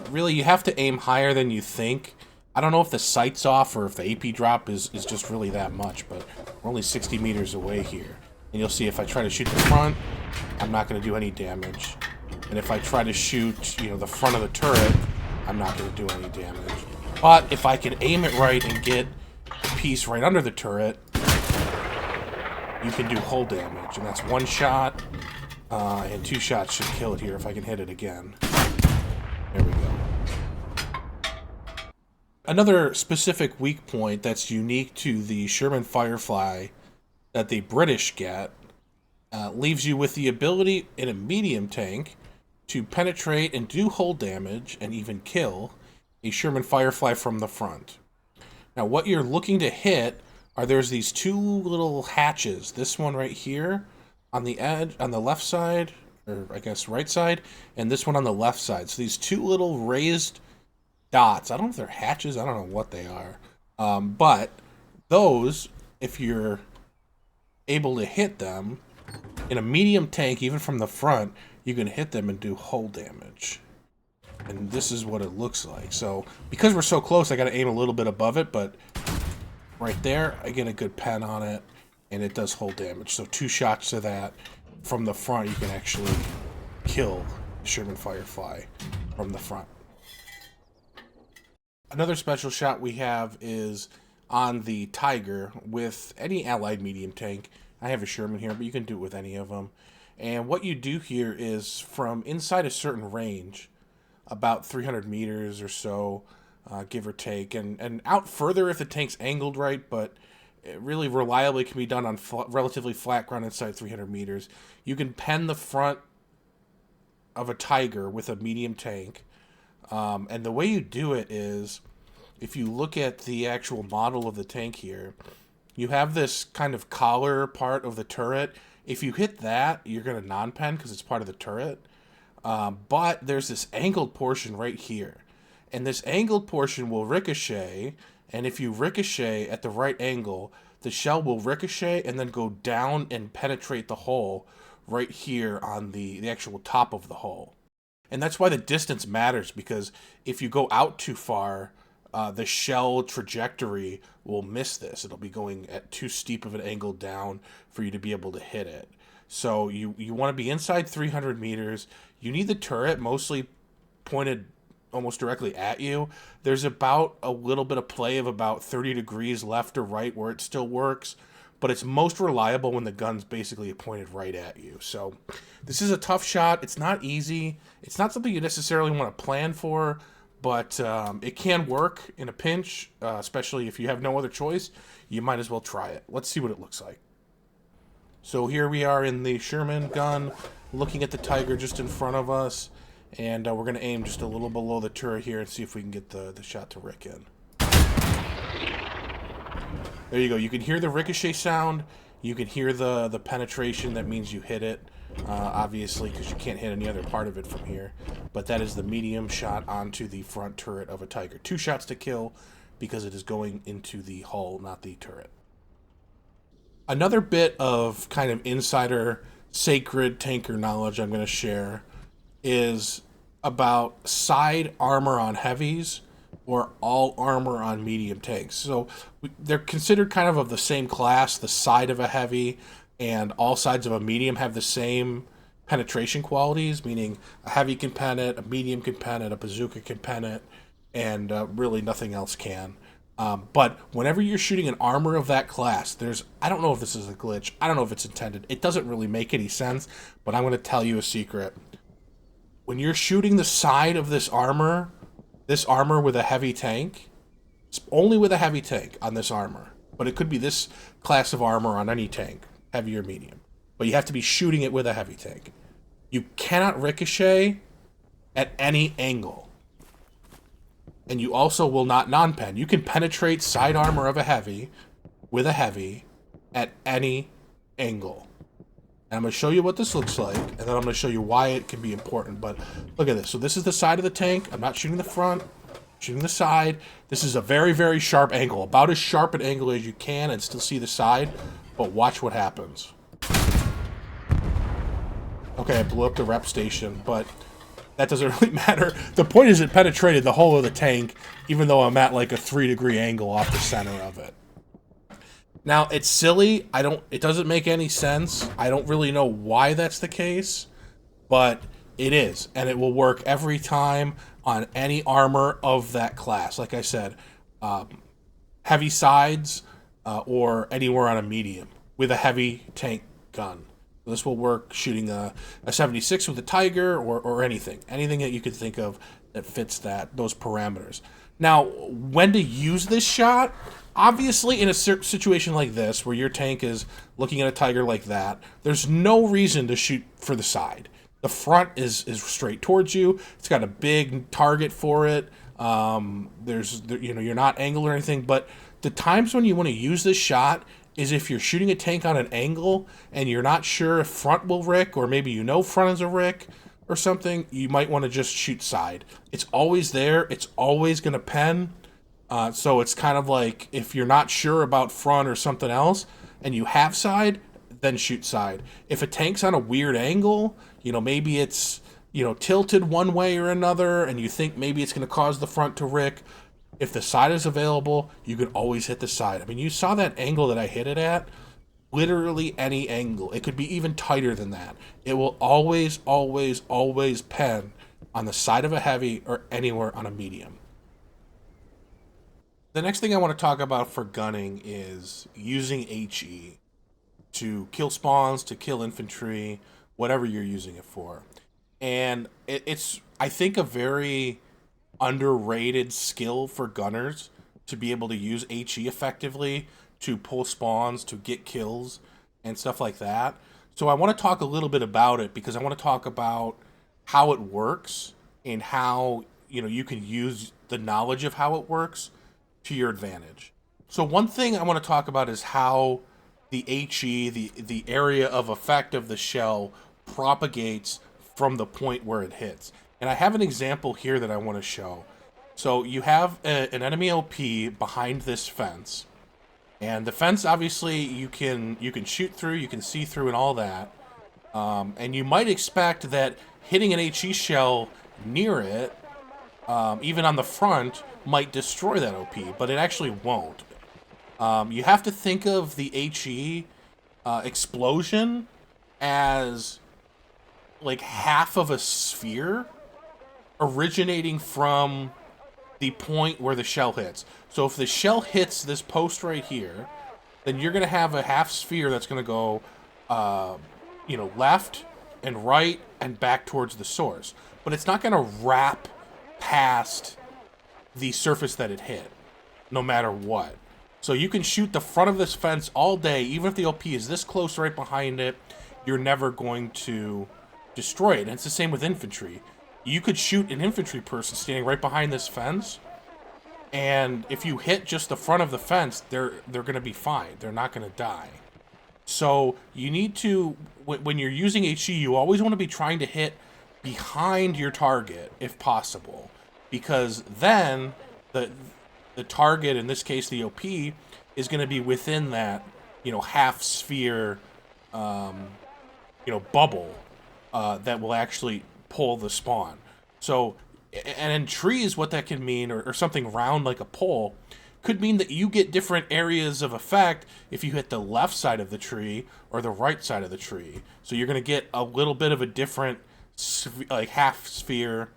Really, you have to aim higher than you think. I don't know if the sight's off or if the AP drop is just really that much, but we're only 60 meters away here. And you'll see if I try to shoot the front, I'm not going to do any damage. And if I try to shoot, the front of the turret, I'm not going to do any damage. But if I can aim it right and get a piece right under the turret, you can do hull damage. And that's one shot, and 2 shots should kill it here if I can hit it again. There we go. Another specific weak point that's unique to the Sherman Firefly that the British get leaves you with the ability in a medium tank to penetrate and do hull damage and even kill a Sherman Firefly from the front. Now what you're looking to hit are there's these 2 little hatches. This one right here on the edge, on the left side, or I guess right side, and this one on the left side. So these 2 little raised dots, I don't know if they're hatches, I don't know what they are. But those, if you're able to hit them in a medium tank, even from the front, you can hit them and do hull damage. And this is what it looks like. So because we're so close, I got to aim a little bit above it, but right there, I get a good pen on it, and it does hull damage. So 2 shots to that from the front, you can actually kill the Sherman Firefly from the front. Another special shot we have is on the Tiger with any allied medium tank. I have a Sherman here, but you can do it with any of them. And what you do here is from inside a certain range, about 300 meters or so, give or take, and out further if the tank's angled right, but it really reliably can be done on relatively flat ground inside 300 meters. You can pen the front of a Tiger with a medium tank, and the way you do it is, if you look at the actual model of the tank here, you have this kind of collar part of the turret. If you hit that, you're going to non-pen because it's part of the turret. But there's this angled portion right here. And this angled portion will ricochet, and if you ricochet at the right angle, the shell will ricochet and then go down and penetrate the hull right here on the actual top of the hull. And that's why the distance matters, because if you go out too far, the shell trajectory will miss this. It'll be going at too steep of an angle down for you to be able to hit it. So you want to be inside 300 meters. You need the turret mostly pointed almost directly at you. There's about a little bit of play of about 30 degrees left or right where it still works, but it's most reliable when the gun's basically pointed right at you. So this is a tough shot. It's not easy. It's not something you necessarily want to plan for, but it can work in a pinch, especially if you have no other choice. You might as well try it. Let's see what it looks like. So here we are in the Sherman gun, looking at the Tiger just in front of us, and we're going to aim just a little below the turret here and see if we can get the shot to Rick in. There you go. You can hear the ricochet sound. You can hear the penetration. That means you hit it, obviously, because you can't hit any other part of it from here. But that is the medium shot onto the front turret of a Tiger. 2 shots to kill because it is going into the hull, not the turret. Another bit of kind of insider sacred tanker knowledge I'm going to share is about side armor on heavies or all armor on medium tanks. So they're considered kind of the same class. The side of a heavy and all sides of a medium have the same penetration qualities, meaning a heavy can pen it, a medium can pen it, a bazooka can pen it, and really nothing else can. But whenever you're shooting an armor of that class, I don't know if this is a glitch. I don't know if it's intended. It doesn't really make any sense, but I'm going to tell you a secret. When you're shooting the side of this armor with a heavy tank, it's only with a heavy tank on this armor. But it could be this class of armor on any tank, heavy or medium. But you have to be shooting it with a heavy tank. You cannot ricochet at any angle. And you also will not non-pen. You can penetrate side armor of a heavy with a heavy at any angle. And I'm going to show you what this looks like, and then I'm going to show you why it can be important. But look at this. So this is the side of the tank. I'm not shooting the front, I'm shooting the side. This is a very, very sharp angle. About as sharp an angle as you can and still see the side. But watch what happens. Okay, I blew up the rep station, but that doesn't really matter. The point is it penetrated the whole of the tank, even though I'm at like a 3-degree angle off the center of it. Now, it's silly. It doesn't make any sense. I don't really know why that's the case, but it is. And it will work every time on any armor of that class. Like I said, heavy sides or anywhere on a medium with a heavy tank gun. This will work shooting a 76 with a Tiger or anything that you could think of that fits those parameters. Now, when to use this shot? Obviously, in a situation like this, where your tank is looking at a Tiger like that, there's no reason to shoot for the side. The front is straight towards you. It's got a big target for it. You're not angled or anything. But the times when you want to use this shot is if you're shooting a tank on an angle and you're not sure if front will rick, or maybe front is a rick or something, you might want to just shoot side. It's always there. It's always going to pen. So it's kind of like if you're not sure about front or something else and you have side, then shoot side. If a tank's on a weird angle, maybe it's, tilted one way or another and you think maybe it's going to cause the front to rick, if the side is available, you can always hit the side. I mean, you saw that angle that I hit it at. Literally any angle. It could be even tighter than that. It will always, always, always pen on the side of a heavy or anywhere on a medium. The next thing I want to talk about for gunning is using HE to kill spawns, to kill infantry, whatever you're using it for. And it's, I think, a very underrated skill for gunners to be able to use HE effectively to pull spawns, to get kills, and stuff like that. So I want to talk a little bit about it because I want to talk about how it works and how you can use the knowledge of how it works to your advantage. So one thing I want to talk about is how the HE, the area of effect of the shell, propagates from the point where it hits. And I have an example here that I want to show. So you have an enemy OP behind this fence. And the fence, obviously, you can shoot through, you can see through and all that. And you might expect that hitting an HE shell near it, even on the front, might destroy that OP, but it actually won't. You have to think of the HE explosion as like half of a sphere originating from the point where the shell hits. So if the shell hits this post right here, then you're going to have a half sphere that's going to go, left and right and back towards the source. But it's not going to wrap past the surface that it hit, no matter what. So you can shoot the front of this fence all day, even if the OP is this close right behind it, you're never going to destroy it. And it's the same with infantry. You could shoot an infantry person standing right behind this fence, and if you hit just the front of the fence, they're going to be fine. They're not going to die. So you need to, when you're using HE, you always want to be trying to hit behind your target if possible, because then the target, in this case the OP, is going to be within that, half sphere, bubble that will actually pull the spawn. So, and in trees, what that can mean, or something round like a pole, could mean that you get different areas of effect if you hit the left side of the tree or the right side of the tree. So you're going to get a little bit of a different, like, half sphere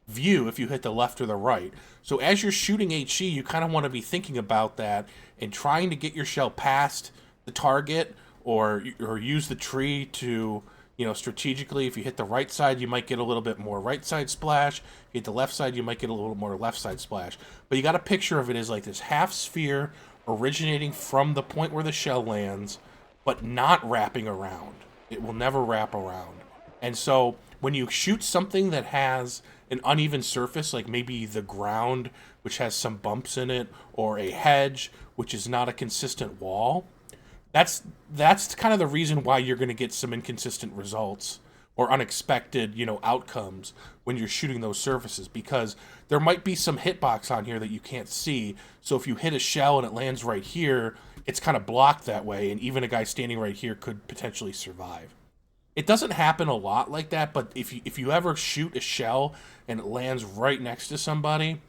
view if you hit the left or the right. So as you're shooting HE, you kind of want to be thinking about that and trying to get your shell past the target, or use the tree to, strategically. If you hit the right side, you might get a little bit more right side splash. If you hit the left side, you might get a little more left side splash. But you got a picture of it as like this half sphere originating from the point where the shell lands, but not wrapping around. It will never wrap around. And so when you shoot something that has an uneven surface, like maybe the ground, which has some bumps in it, or a hedge, which is not a consistent wall, that's kind of the reason why you're going to get some inconsistent results or unexpected, outcomes when you're shooting those surfaces, because there might be some hitbox on here that you can't see. So if you hit a shell and it lands right here, it's kind of blocked that way, and even a guy standing right here could potentially survive. It doesn't happen a lot like that, but if you ever shoot a shell and it lands right next to somebody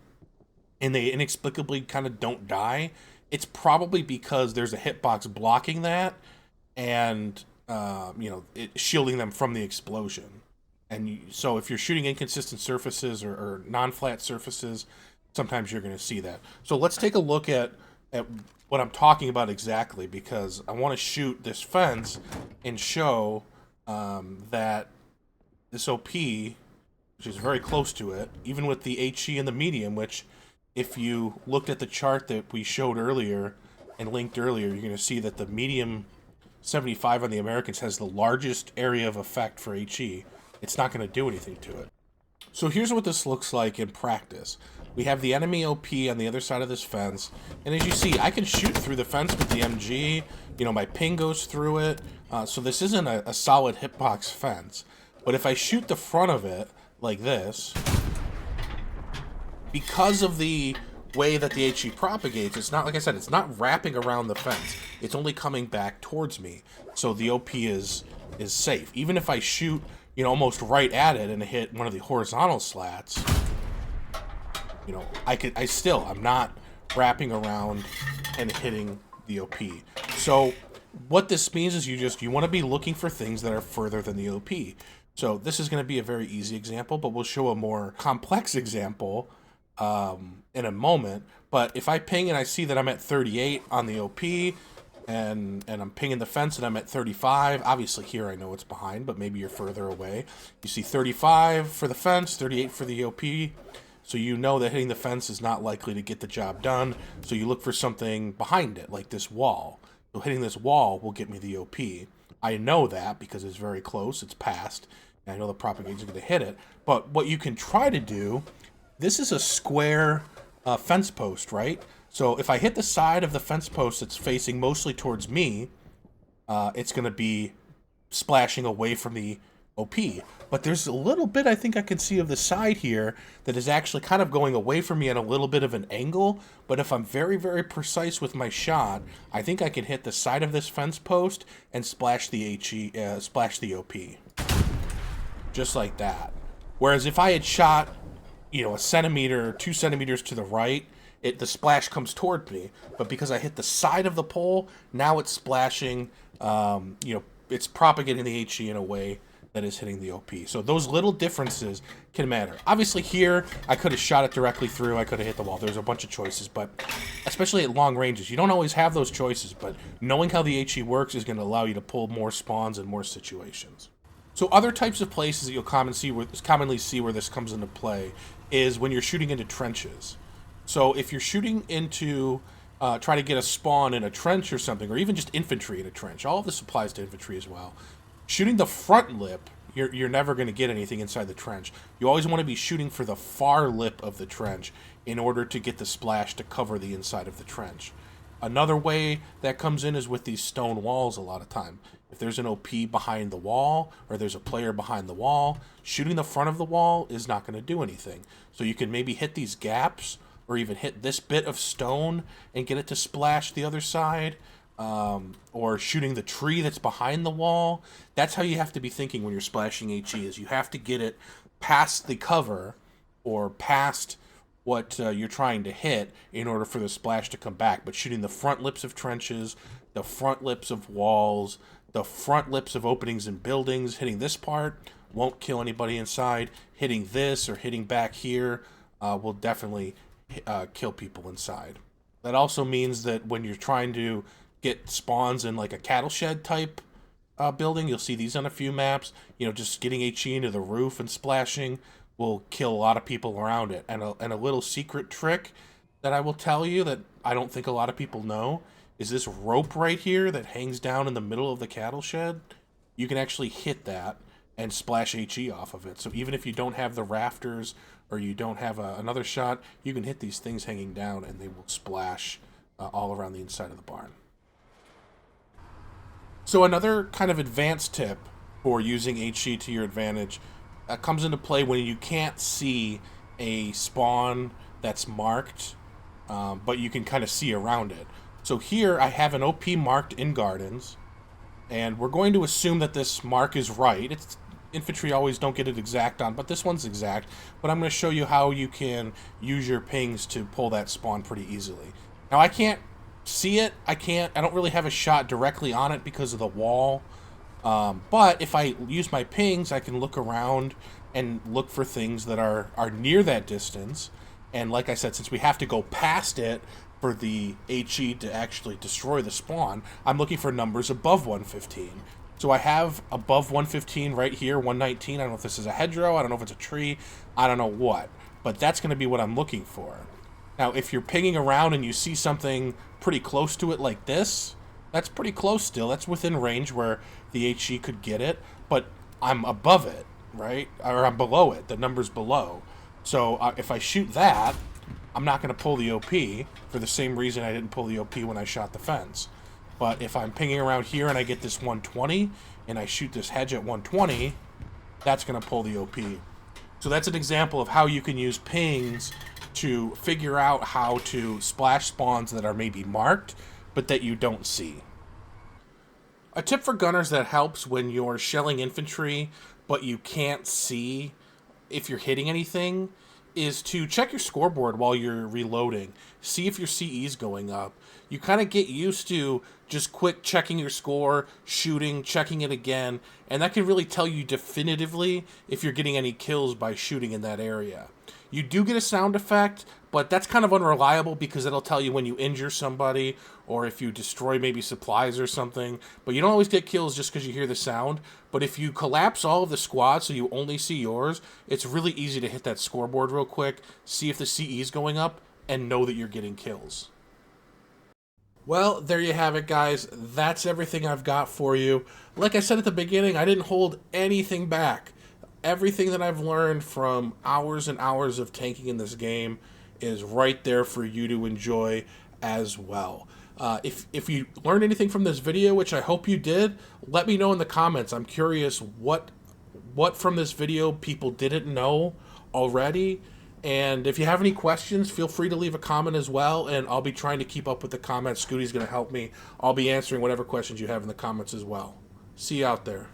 and they inexplicably kind of don't die, it's probably because there's a hitbox blocking that, and it shielding them from the explosion. And so if you're shooting inconsistent surfaces or non-flat surfaces, sometimes you're going to see that. So let's take a look at what I'm talking about exactly, because I want to shoot this fence and show that this OP, which is very close to it, even with the HE and the medium, which, if you looked at the chart that we showed earlier and linked earlier, you're going to see that the medium 75 on the Americans has the largest area of effect for HE. It's not going to do anything to it. So here's what this looks like in practice. We have the enemy OP on the other side of this fence, and as you see, I can shoot through the fence with the MG. My ping goes through it, so this isn't a solid hitbox fence. But if I shoot the front of it like this, because of the way that the HE propagates, it's not, like I said, it's not wrapping around the fence. It's only coming back towards me. So the OP is safe. Even if I shoot, almost right at it and hit one of the horizontal slats, I'm not wrapping around and hitting the OP. So what this means is you want to be looking for things that are further than the OP. So this is going to be a very easy example, but we'll show a more complex example in a moment. But if I ping and I see that I'm at 38 on the OP, and I'm pinging the fence and I'm at 35, obviously here I know it's behind, but maybe you're further away. You see 35 for the fence, 38 for the OP, so you know that hitting the fence is not likely to get the job done, so you look for something behind it, like this wall. So hitting this wall will get me the OP. I know that because it's very close, it's past, and I know the propagator is going to hit it. But what you can try to do, this is a square fence post, right? So if I hit the side of the fence post that's facing mostly towards me, it's going to be splashing away from the OP. But there's a little bit I think I can see of the side here that is actually kind of going away from me at a little bit of an angle. But if I'm very, very precise with my shot, I think I can hit the side of this fence post and splash the splash the OP. Just like that. Whereas if I had shot, a centimeter, 2 centimeters to the right, the splash comes toward me. But because I hit the side of the pole, now it's splashing, it's propagating the HE in a way that is hitting the OP. So those little differences can matter. Obviously here, I could have shot it directly through, I could have hit the wall. There's a bunch of choices, but especially at long ranges, you don't always have those choices, but knowing how the HE works is going to allow you to pull more spawns in more situations. So other types of places that you'll commonly see where this comes into play is when you're shooting into trenches. So if you're shooting into, try to get a spawn in a trench or something, or even just infantry in a trench, all of this applies to infantry as well. Shooting the front lip, you're never going to get anything inside the trench. You always want to be shooting for the far lip of the trench in order to get the splash to cover the inside of the trench. Another way that comes in is with these stone walls a lot of time. If there's an OP behind the wall, or there's a player behind the wall, shooting the front of the wall is not going to do anything. So you can maybe hit these gaps, or even hit this bit of stone and get it to splash the other side, or shooting the tree that's behind the wall. That's how you have to be thinking when you're splashing HE, is you have to get it past the cover, or past what you're trying to hit in order for the splash to come back. But shooting the front lips of trenches, the front lips of walls, the front lips of openings in buildings, hitting this part won't kill anybody inside. Hitting this or hitting back here will definitely kill people inside. That also means that when you're trying to get spawns in like a cattle shed type building, you'll see these on a few maps, just getting HE into the roof and splashing will kill a lot of people around it. And a little secret trick that I will tell you that I don't think a lot of people know is this rope right here that hangs down in the middle of the cattle shed. You can actually hit that and splash HE off of it. So even if you don't have the rafters, or you don't have another shot, you can hit these things hanging down and they will splash all around the inside of the barn. So another kind of advanced tip for using HE to your advantage comes into play when you can't see a spawn that's marked, but you can kind of see around it. So here I have an OP marked in gardens, and we're going to assume that this mark is right. Infantry always don't get it exact on, but this one's exact. But I'm going to show you how you can use your pings to pull that spawn pretty easily. Now I can't see it. I don't really have a shot directly on it because of the wall. But if I use my pings, I can look around and look for things that are near that distance. And like I said, since we have to go past it for the HE to actually destroy the spawn, I'm looking for numbers above 115. So I have above 115 right here, 119. I don't know if this is a hedgerow. I don't know if it's a tree. I don't know what. But that's going to be what I'm looking for. Now, if you're pinging around and you see something pretty close to it like this, that's pretty close still. That's within range where the HE could get it. But I'm above it, right? Or I'm below it. The number's below. So if I shoot that, I'm not going to pull the OP for the same reason I didn't pull the OP when I shot the fence. But if I'm pinging around here and I get this 120 and I shoot this hedge at 120, that's going to pull the OP. So that's an example of how you can use pings to figure out how to splash spawns that are maybe marked, but that you don't see. A tip for gunners that helps when you're shelling infantry, but you can't see if you're hitting anything, is to check your scoreboard while you're reloading. See if your CE is going up. You kind of get used to just quick checking your score, shooting, checking it again, and that can really tell you definitively if you're getting any kills by shooting in that area. You do get a sound effect, but that's kind of unreliable because it'll tell you when you injure somebody or if you destroy maybe supplies or something. But you don't always get kills just because you hear the sound. But if you collapse all of the squad so you only see yours, it's really easy to hit that scoreboard real quick, see if the CE is going up, and know that you're getting kills. Well, there you have it, guys. That's everything I've got for you. Like I said at the beginning, I didn't hold anything back. Everything that I've learned from hours and hours of tanking in this game is right there for you to enjoy as well. If you learned anything from this video, which I hope you did, let me know in the comments. I'm curious what from this video people didn't know already. And if you have any questions, feel free to leave a comment as well, and I'll be trying to keep up with the comments. Scooty's going to help me. I'll be answering whatever questions you have in the comments as well. See you out there.